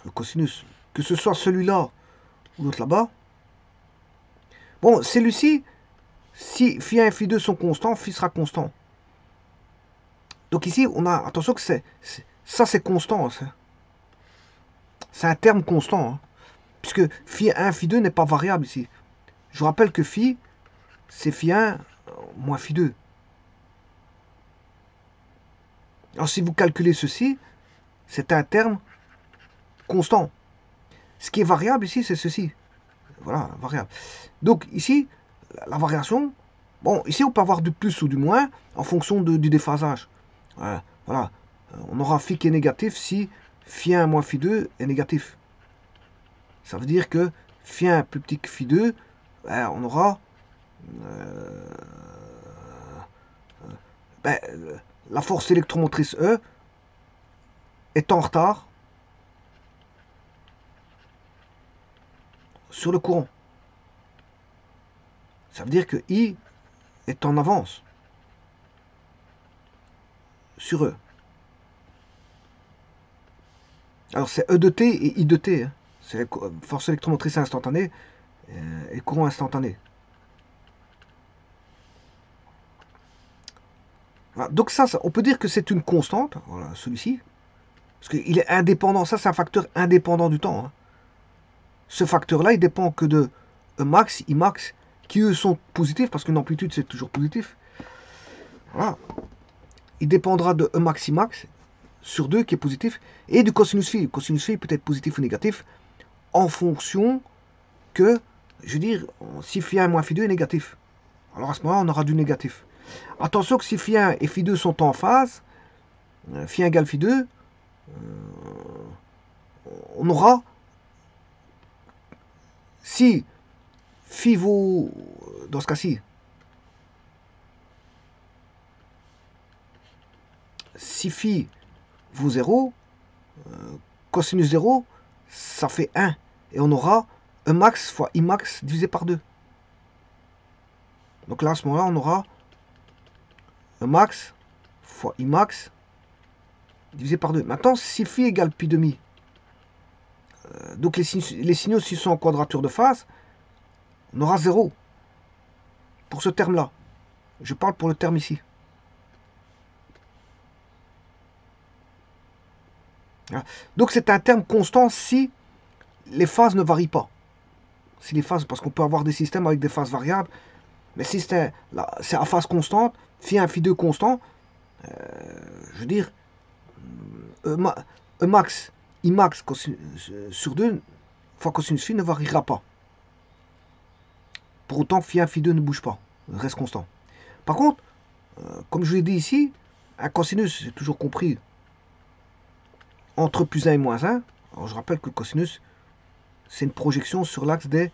Le cosinus, que ce soit celui-là ou l'autre là-bas. Bon, celui-ci, si phi1 et phi2 sont constants, phi sera constant. Donc ici, on a, attention que ça c'est constant. C'est un terme constant. Hein, puisque phi1, phi2 n'est pas variable ici. Je vous rappelle que phi, c'est phi1 moins phi2. Alors si vous calculez ceci, c'est un terme constant. Ce qui est variable ici, c'est ceci. Voilà, variable. Donc ici, la variation, bon, ici on peut avoir du plus ou du moins en fonction du déphasage. Voilà. On aura phi qui est négatif si phi1 moins phi2 est négatif. Ça veut dire que phi1 plus petit que phi2, on aura la force électromotrice E est en retard sur le courant. Ça veut dire que I est en avance sur E. Alors c'est E de T et I de T. Hein. C'est la force électromotrice instantanée et courant instantané. Voilà. Donc ça, on peut dire que c'est une constante, voilà, celui-ci. Parce qu'il est indépendant, ça c'est un facteur indépendant du temps. Hein. Ce facteur-là, il dépend que de E max, I max, qui eux sont positifs, parce qu'une amplitude c'est toujours positif. Voilà. Il dépendra de E max, I max, sur 2 qui est positif, et du cosinus phi. Le cosinus phi peut être positif ou négatif, en fonction que, je veux dire, si phi1 moins phi2 est négatif. Alors à ce moment-là, on aura du négatif. Attention que si phi1 et phi2 sont en phase, phi1 égale phi2, on aura, si phi vaut, dans ce cas-ci, si phi vaut 0, cosinus 0, ça fait 1. Et on aura E max fois I max divisé par 2. Donc là, à ce moment-là, on aura E max fois I max divisé par 2. Maintenant, si phi égale pi demi, donc les signaux, s'ils sont en quadrature de phase, on aura 0 pour ce terme-là. Je parle pour le terme ici. Donc c'est un terme constant si les phases ne varient pas. Si les phases, parce qu'on peut avoir des systèmes avec des phases variables, mais si c'est à phase constante, phi1, phi2 constant, je veux dire, E max, I max sur 2 fois cosinus phi ne variera pas. Pour autant, phi1, phi2 ne bouge pas, reste constant. Par contre, comme je l'ai dit ici, Un cosinus, j'ai toujours compris, entre plus 1 et moins 1. Alors je rappelle que le cosinus, c'est une projection sur l'axe des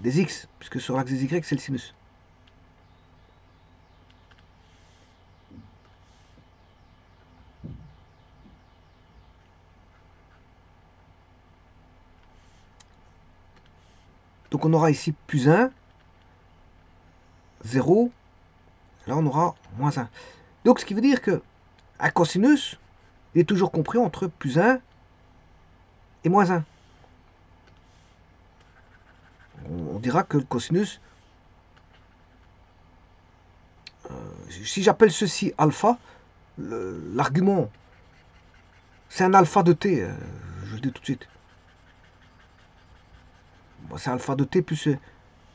x, puisque sur l'axe des y, c'est le sinus. Donc on aura ici plus 1, 0, là on aura moins 1. Donc ce qui veut dire que un cosinus est toujours compris entre plus 1 et moins 1. On dira que le cosinus, si j'appelle ceci alpha, l'argument, c'est un alpha de t, je le dis tout de suite. C'est alpha de t plus,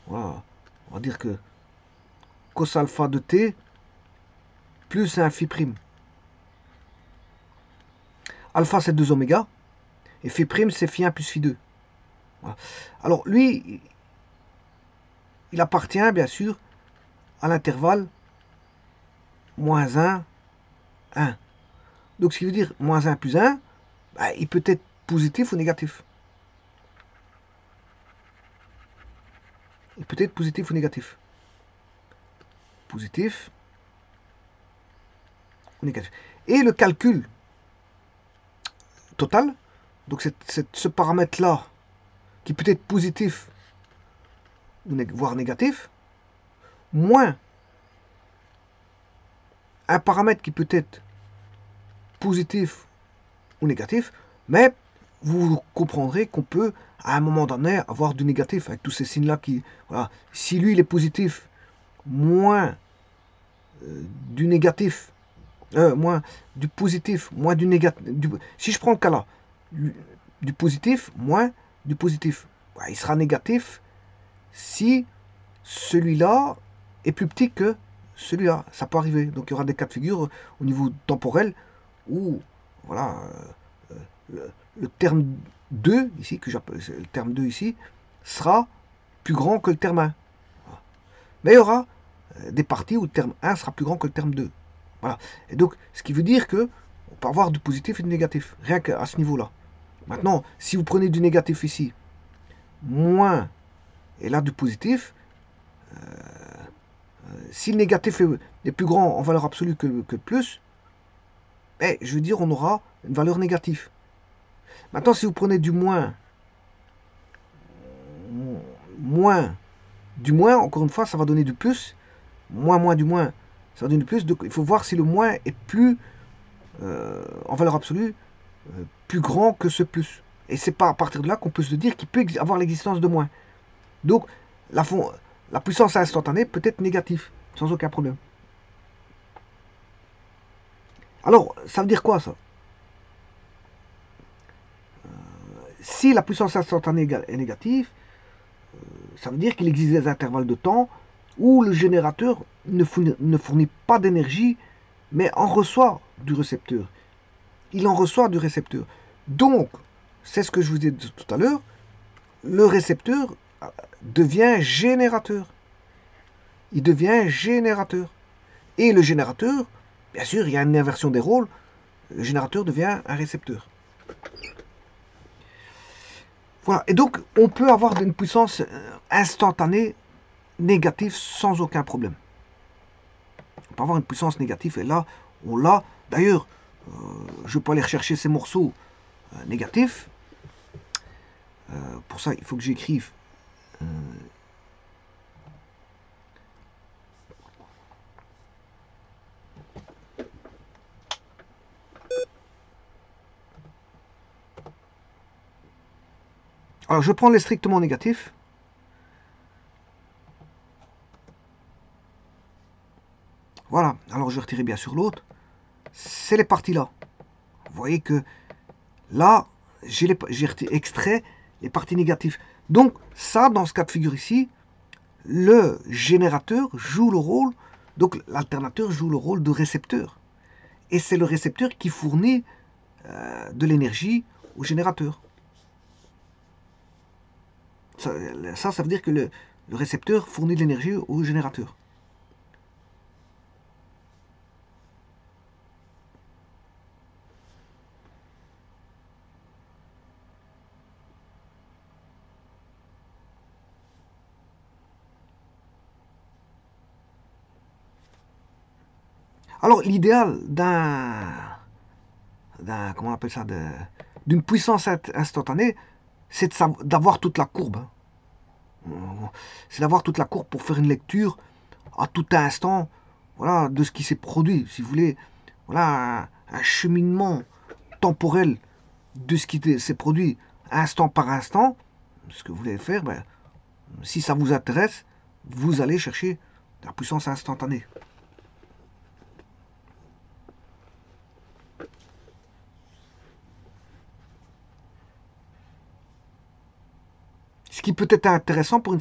voilà, on va dire que cos alpha de t plus un phi prime. Alpha c'est 2 oméga, et phi prime c'est phi 1 plus phi 2. Voilà. Alors lui, il appartient bien sûr à l'intervalle moins 1, 1. Donc ce qui veut dire moins 1 plus 1, bah, il peut être positif ou négatif. Il peut être positif ou négatif. Positif ou négatif. Et le calcul total, donc ce paramètre-là, qui peut être positif, voire négatif, moins un paramètre qui peut être positif ou négatif, mais vous comprendrez qu'on peut, à un moment donné, avoir du négatif, avec tous ces signes-là qui... Voilà. Si lui, il est positif, moins du négatif, moins du positif, moins du négatif... si je prends le cas là, du positif, moins du positif, bah, il sera négatif si celui-là est plus petit que celui-là. Ça peut arriver. Donc il y aura des cas de figure au niveau temporel où voilà, le terme 2 ici, que j'appelle le terme 2 ici, sera plus grand que le terme 1. Mais il y aura des parties où le terme 1 sera plus grand que le terme 2. Voilà. Et donc, ce qui veut dire que on peut avoir du positif et du négatif, rien qu'à ce niveau-là. Maintenant, si vous prenez du négatif ici, moins, et là du positif, si le négatif est plus grand en valeur absolue que le plus, je veux dire, on aura une valeur négative. Maintenant, si vous prenez du moins, du moins, encore une fois, ça va donner du plus. Moins du moins, ça va donner du plus. Donc, il faut voir si le moins est plus, en valeur absolue, plus grand que ce plus. Et c'est pas à partir de là qu'on peut se dire qu'il peut avoir l'existence de moins. Donc, la puissance instantanée peut être négative, sans aucun problème. Alors, ça veut dire quoi, ça? Si la puissance instantanée est négative, ça veut dire qu'il existe des intervalles de temps où le générateur ne fournit pas d'énergie, mais en reçoit du récepteur. Il en reçoit du récepteur. Donc, c'est ce que je vous ai dit tout à l'heure, le récepteur devient générateur. Il devient générateur. Et le générateur, bien sûr, il y a une inversion des rôles, le générateur devient un récepteur. Voilà. Et donc, on peut avoir une puissance instantanée négative sans aucun problème. On peut avoir une puissance négative, et là, on l'a. D'ailleurs, je peux aller rechercher ces morceaux négatifs. Pour ça, il faut que j'écrive. Alors, je prends les strictement négatifs. Voilà. Alors, je vais retirer bien sûr l'autre. C'est les parties là. Vous voyez que là, j'ai extrait les parties négatives. Donc, ça, dans ce cas de figure ici, le générateur joue le rôle, donc l'alternateur joue le rôle de récepteur. Et c'est le récepteur qui fournit de l'énergie au générateur. Ça veut dire que le récepteur fournit de l'énergie au générateur. Alors, l'idéal comment on appelle ça, d'une puissance instantanée, c'est d'avoir toute la courbe. C'est d'avoir toute la courbe pour faire une lecture à tout instant, voilà, de ce qui s'est produit. Si vous voulez, voilà, un cheminement temporel de ce qui s'est produit instant par instant. Ce que vous voulez faire, ben, si ça vous intéresse, vous allez chercher la puissance instantanée. Ce qui peut être intéressant pour une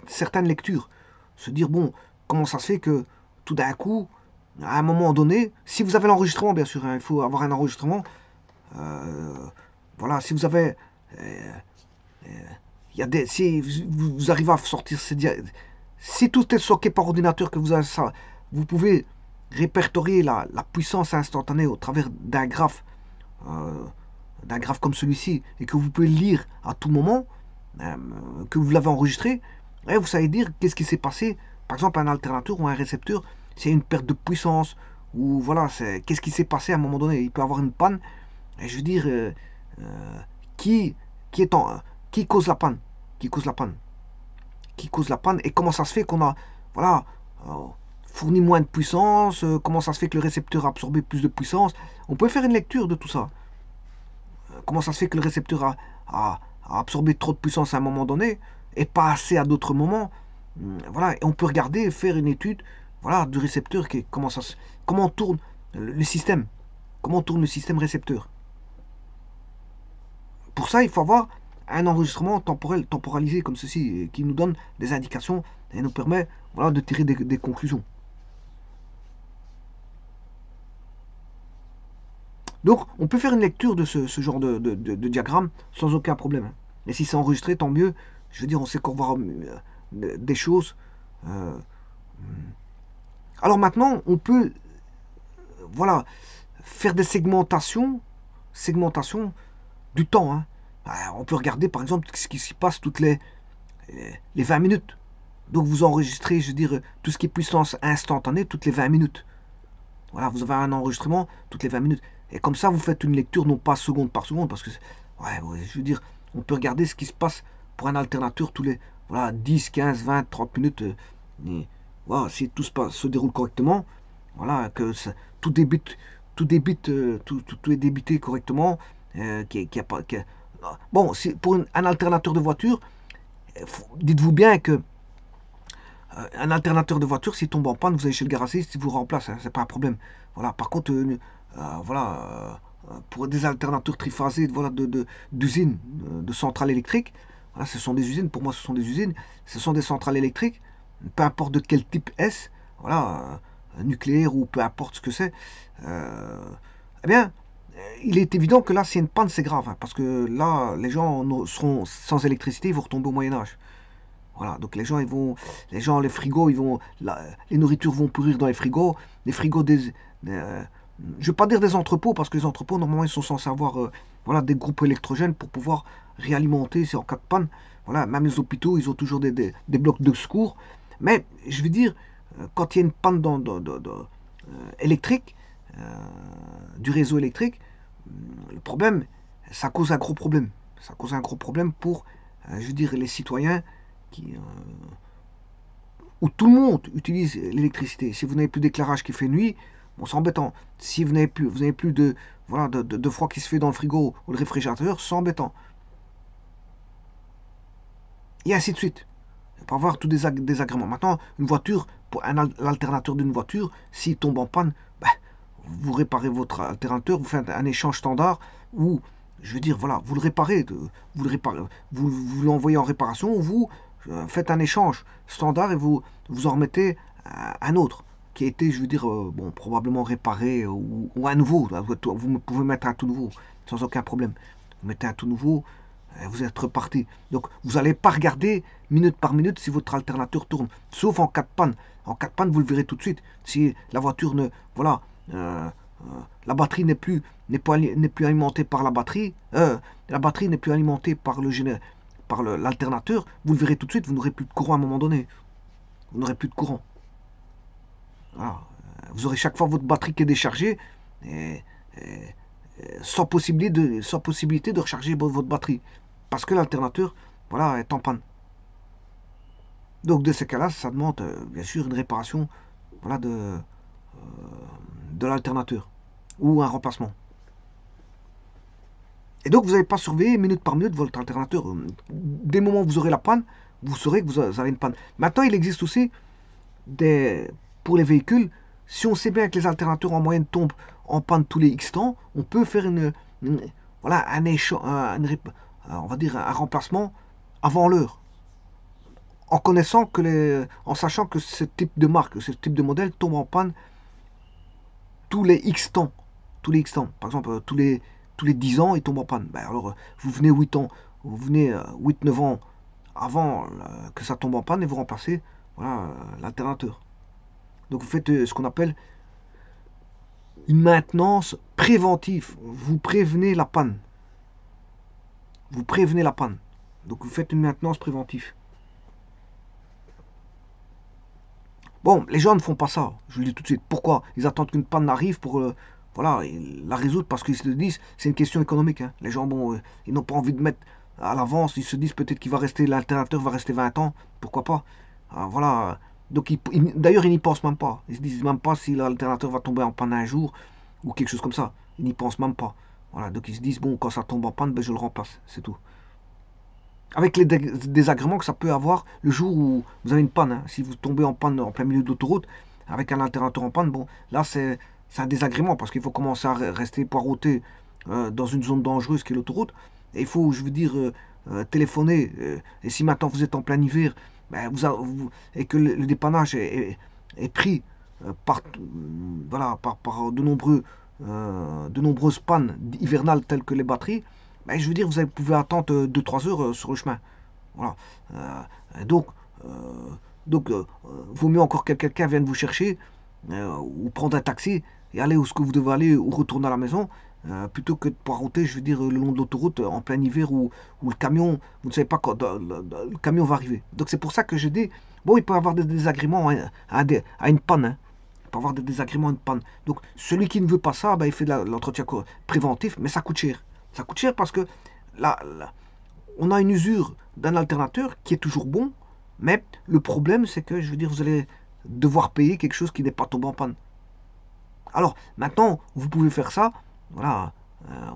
certaine lecture. Se dire, bon, comment ça se fait que tout d'un coup, à un moment donné, si vous avez l'enregistrement, bien sûr, hein, il faut avoir un enregistrement. Voilà, si vous avez... si vous arrivez à sortir si tout est stocké par ordinateur, que vous avez ça, vous pouvez répertorier la puissance instantanée au travers d'un graphe comme celui-ci, et que vous pouvez lire à tout moment, que vous l'avez enregistré, et vous savez dire qu'est-ce qui s'est passé, par exemple un alternateur ou un récepteur, s'il y a une perte de puissance, ou voilà, qu'est-ce qui s'est passé à un moment donné, il peut y avoir une panne, et je veux dire, qui cause la panne, qui cause la panne, et comment ça se fait qu'on a, voilà, fourni moins de puissance, comment ça se fait que le récepteur a absorbé plus de puissance. On peut faire une lecture de tout ça. Comment ça se fait que le récepteur a absorbé trop de puissance à un moment donné et pas assez à d'autres moments. Voilà, et on peut regarder, faire une étude, voilà, du récepteur, comment tourne le système, comment tourne le système récepteur. Pour ça, il faut avoir un enregistrement temporalisé comme ceci, qui nous donne des indications et nous permet, voilà, de tirer des conclusions. Donc, on peut faire une lecture de ce genre de diagramme sans aucun problème. Et si c'est enregistré, tant mieux. Je veux dire, on sait qu'on va voir des choses. Alors maintenant, on peut, voilà, faire des segmentations du temps. Hein. On peut regarder, par exemple, ce qui se passe toutes les 20 minutes. Donc, vous enregistrez, je veux dire, tout ce qui est puissance instantanée toutes les 20 minutes. Voilà, vous avez un enregistrement toutes les 20 minutes. Et comme ça, vous faites une lecture, non pas seconde par seconde, parce que, ouais, je veux dire, on peut regarder ce qui se passe pour un alternateur tous les, voilà, 10, 15, 20, 30 minutes. Voilà, si tout se déroule correctement, voilà, que tout est débité correctement, bon, pour un alternateur de voiture, dites-vous bien que un alternateur de voiture, s'il tombe en panne, vous allez chez le garagiste, il vous remplace, hein, c'est pas un problème. Voilà, par contre, voilà, pour des alternateurs triphasés, voilà, d'usines, de centrales électriques, voilà, ce sont des usines, pour moi ce sont des usines, ce sont des centrales électriques, peu importe de quel type est-ce, voilà, nucléaire ou peu importe ce que c'est, eh bien, il est évident que là, c'est une panne, c'est grave, hein, parce que là, les gens seront sans électricité, ils vont retomber au Moyen-Âge. Voilà, donc les gens, les frigos, les nourritures vont pourrir dans les frigos je ne vais pas dire des entrepôts, parce que les entrepôts, normalement, ils sont censés avoir voilà, des groupes électrogènes pour pouvoir réalimenter, c'est en cas de panne. Voilà, même les hôpitaux, ils ont toujours des blocs de secours. Mais, je veux dire, quand il y a une panne électrique, du réseau électrique, le problème, ça cause un gros problème. Ça cause un gros problème pour, je veux dire, les citoyens où tout le monde utilise l'électricité. Si vous n'avez plus d'éclairage qui fait nuit, bon, c'est embêtant. Si vous n'avez plus de, voilà, de froid qui se fait dans le frigo ou le réfrigérateur, c'est embêtant. Et ainsi de suite. Pour avoir tous des agréments. Maintenant, une voiture, pour l'alternateur d'une voiture, s'il tombe en panne, ben, vous réparez votre alternateur, vous faites un échange standard où, je veux dire, voilà, vous l'envoyez en réparation, ou vous faites un échange standard et vous en remettez un autre qui a été, je veux dire, bon, probablement réparé ou un nouveau. Vous pouvez mettre un tout nouveau sans aucun problème. Vous mettez un tout nouveau, et vous êtes reparti. Donc, vous n'allez pas regarder minute par minute si votre alternateur tourne, sauf en cas de panne. En cas de panne, vous le verrez tout de suite. Si la voiture ne, voilà, la batterie n'est plus alimentée par la batterie, la batterie n'est plus alimentée par l'alternateur, vous le verrez tout de suite, vous n'aurez plus de courant à un moment donné. Vous n'aurez plus de courant. Voilà. vous aurez chaque fois votre batterie qui est déchargée et, sans possibilité de recharger votre batterie. Parce que l'alternateur, voilà, est en panne. Donc de ces cas-là, ça demande bien sûr une réparation, voilà, de l'alternateur ou un remplacement. Et donc vous n'allez pas surveiller minute par minute votre alternateur. Dès le moment où vous aurez la panne, vous saurez que vous avez une panne. Maintenant, il existe aussi pour les véhicules, si on sait bien que les alternateurs en moyenne tombent en panne tous les X temps, on peut faire voilà, on va dire un remplacement avant l'heure. En sachant que ce type de marque, ce type de modèle tombe en panne tous les X temps. Tous les X temps. Par exemple, tous les 10 ans, il tombe en panne. Ben alors, vous venez 8 ans, vous venez 8-9 ans avant que ça tombe en panne et vous remplacez voilà, l'alternateur. Donc vous faites ce qu'on appelle une maintenance préventive. Vous prévenez la panne. Vous prévenez la panne. Donc vous faites une maintenance préventive. Bon, les gens ne font pas ça. Je vous le dis tout de suite. Pourquoi? Ils attendent qu'une panne arrive pour voilà, la résoudre parce qu'ils se disent c'est une question économique. Hein. Les gens, bon, ils n'ont pas envie de mettre à l'avance. Ils se disent peut-être qu'il va rester, l'alternateur va rester 20 ans. Pourquoi pas? Voilà. Donc d'ailleurs, ils n'y pensent même pas. Ils se disent même pas si l'alternateur va tomber en panne un jour ou quelque chose comme ça. Ils n'y pensent même pas. Voilà. Donc ils se disent bon, quand ça tombe en panne, ben, je le remplace. C'est tout. Avec les désagréments que ça peut avoir le jour où vous avez une panne. Hein. Si vous tombez en panne en plein milieu d'autoroute avec un alternateur en panne, bon, là c'est un désagrément parce qu'il faut commencer à rester poireauté dans une zone dangereuse qui est l'autoroute. Et il faut, je veux dire, téléphoner. Et si maintenant vous êtes en plein hiver ben, et que le dépannage est pris voilà, par de nombreuses pannes hivernales telles que les batteries, ben, je veux dire, vous pouvez attendre 2-3 heures sur le chemin. Voilà. Donc, euh, vaut mieux encore que quelqu'un vienne vous chercher ou prendre un taxi et aller où ce que vous devez aller ou retourner à la maison plutôt que de poireauter, je veux dire, le long de l'autoroute en plein hiver où le camion, vous ne savez pas quand le camion va arriver. Donc c'est pour ça que je dis, bon, il peut y avoir des désagréments à une panne. Hein. Il peut y avoir des désagréments à une panne. Donc celui qui ne veut pas ça, ben, il fait de l'entretien préventif, mais ça coûte cher. Ça coûte cher parce que on a une usure d'un alternateur qui est toujours bon, mais le problème c'est que, je veux dire, vous allez devoir payer quelque chose qui n'est pas tombé en panne. Alors, maintenant, vous pouvez faire ça, voilà,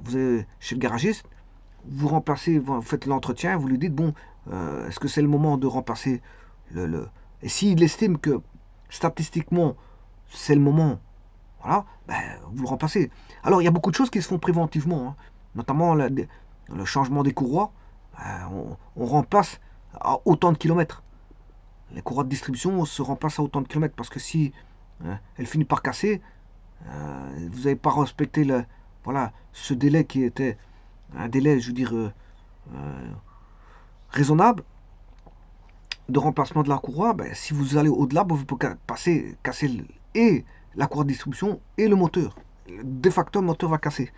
vous êtes chez le garagiste, vous remplacez, vous faites l'entretien, vous lui dites, bon, est-ce que c'est le moment de remplacer Et s'il estime que, statistiquement, c'est le moment, voilà, ben, vous le remplacez. Alors, il y a beaucoup de choses qui se font préventivement, hein, notamment le changement des courroies. On remplace à autant de kilomètres. Les courroies de distribution se remplacent à autant de kilomètres parce que si elle finit par casser, vous n'avez pas respecté voilà, ce délai qui était un délai, je veux dire, raisonnable de remplacement de la courroie. Ben, si vous allez au-delà, ben, vous pouvez casser et la courroie de distribution et le moteur. De facto, le moteur va casser.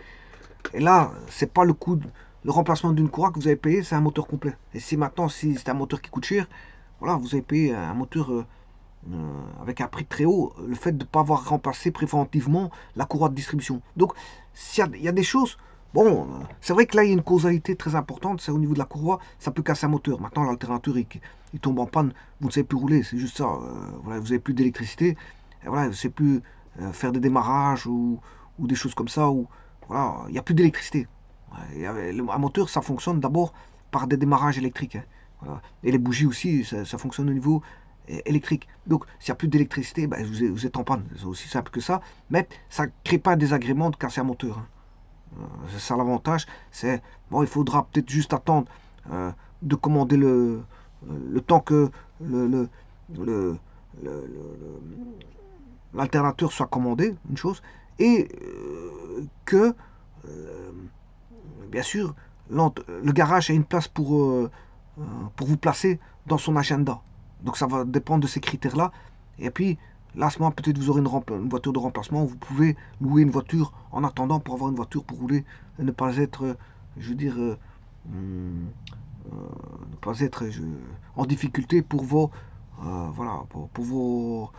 Et là, c'est pas le coût, le remplacement d'une courroie que vous avez payé, c'est un moteur complet. Et si maintenant, si c'est un moteur qui coûte cher, voilà, vous avez payé un moteur avec un prix très haut, le fait de ne pas avoir remplacé préventivement la courroie de distribution. Donc, il y a des choses. Bon, c'est vrai que là, il y a une causalité très importante, c'est au niveau de la courroie, ça peut casser un moteur. Maintenant, l'alternateur, il tombe en panne, vous ne savez plus rouler, c'est juste ça. Voilà, vous n'avez plus d'électricité, et voilà, vous ne savez plus faire des démarrages ou des choses comme ça, ou voilà, il n'y a plus d'électricité. Un moteur, ça fonctionne d'abord par des démarrages électriques. Hein. Voilà. Et les bougies aussi, ça fonctionne au niveau électrique. Donc, s'il n'y a plus d'électricité, ben, vous êtes en panne. C'est aussi simple que ça. Mais ça ne crée pas un désagrément de casser un moteur. Hein. C'est ça l'avantage. C'est bon, il faudra peut-être juste attendre de commander le temps que l'alternateur soit commandé, une chose, et que bien sûr le garage a une place pour vous placer dans son agenda. Donc ça va dépendre de ces critères-là. Et puis, là, à ce moment, peut-être vous aurez une voiture de remplacement. Vous pouvez louer une voiture en attendant pour avoir une voiture pour rouler et ne pas être, je veux dire, ne pas être en difficulté pour vos, voilà, pour vos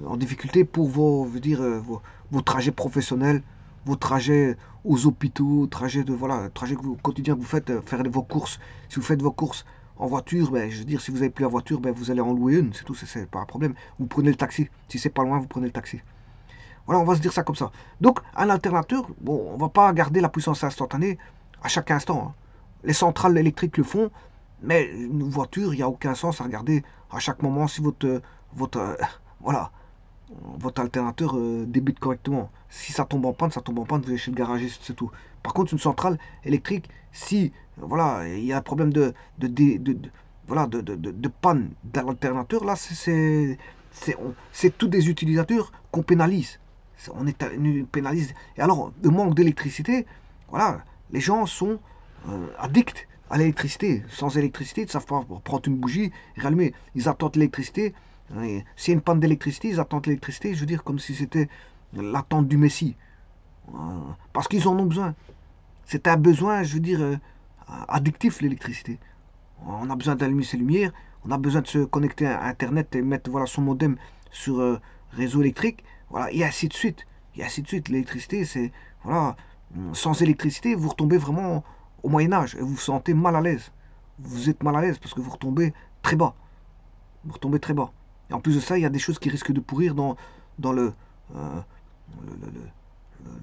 en difficulté pour vos, je veux dire, vos trajets professionnels, vos trajets aux hôpitaux, trajets de voilà, trajets que au quotidien que vous faites, faire vos courses. Si vous faites vos courses en voiture, ben, je veux dire, si vous n'avez plus la voiture, ben, vous allez en louer une, c'est tout, c'est pas un problème. Vous prenez le taxi. Si c'est pas loin, vous prenez le taxi. Voilà, on va se dire ça comme ça. Donc, un alternateur, bon, on va pas garder la puissance instantanée à chaque instant, hein. Les centrales électriques le font, mais une voiture, il n'y a aucun sens à regarder à chaque moment si voilà, votre alternateur débute correctement. Si ça tombe en panne, ça tombe en panne, vous allez chez le garagiste, c'est tout. Par contre, une centrale électrique, si voilà, il y a un problème voilà, de panne d'un alternateur, là, c'est tous des utilisateurs qu'on pénalise. On pénalise. Et alors, le manque d'électricité, voilà, les gens sont addicts à l'électricité. Sans électricité, ils ne savent pas prendre une bougie, rallumer. Ils attendent l'électricité. S'il y a une panne d'électricité, ils attendent l'électricité, je veux dire, comme si c'était l'attente du Messie. Parce qu'ils en ont besoin. C'est un besoin, je veux dire, addictif, l'électricité. On a besoin d'allumer ses lumières, on a besoin de se connecter à Internet et mettre voilà, son modem sur réseau électrique, voilà, et ainsi de suite. Et ainsi de suite. L'électricité, c'est. Voilà, sans électricité, vous retombez vraiment au Moyen-Âge et vous vous sentez mal à l'aise. Vous êtes mal à l'aise parce que vous retombez très bas. Vous retombez très bas. Et en plus de ça, il y a des choses qui risquent de pourrir dans euh, le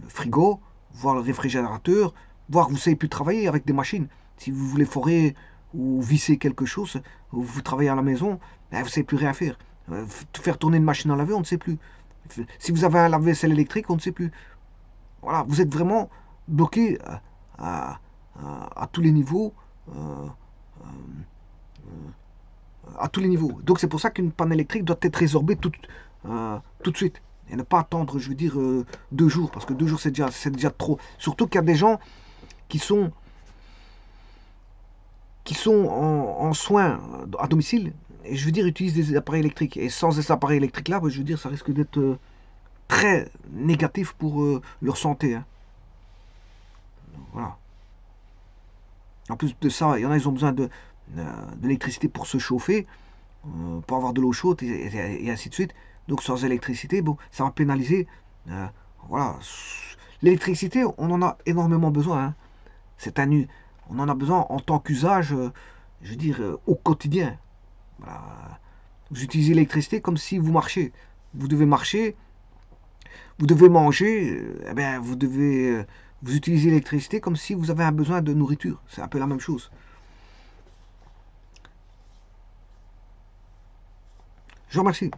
frigo, voire le réfrigérateur, voire vous ne savez plus travailler avec des machines. Si vous voulez forer ou visser quelque chose, ou vous travaillez à la maison, ben, vous ne savez plus rien faire. Faire tourner une machine à laver, on ne sait plus. Si vous avez un lave-vaisselle électrique, on ne sait plus. Voilà, vous êtes vraiment bloqué à tous les niveaux. À tous les niveaux. Donc c'est pour ça qu'une panne électrique doit être résorbée tout de suite. Et ne pas attendre, je veux dire, 2 jours, parce que 2 jours c'est déjà trop. Surtout qu'il y a des gens qui sont en soins à domicile, et je veux dire, utilisent des appareils électriques. Et sans ces appareils électriques-là, je veux dire, ça risque d'être très négatif pour leur santé, hein. Voilà. En plus de ça, il y en a, ils ont besoin de l'électricité pour se chauffer, pour avoir de l'eau chaude, et ainsi de suite. Donc sans électricité, bon, ça va pénaliser. Voilà. L'électricité, on en a énormément besoin, hein. On en a besoin en tant qu'usage, je veux dire, au quotidien. Voilà. Vous utilisez l'électricité comme si vous marchez. Vous devez marcher, vous devez manger, eh bien, vous utilisez l'électricité comme si vous avez un besoin de nourriture. C'est un peu la même chose. Je vous remercie.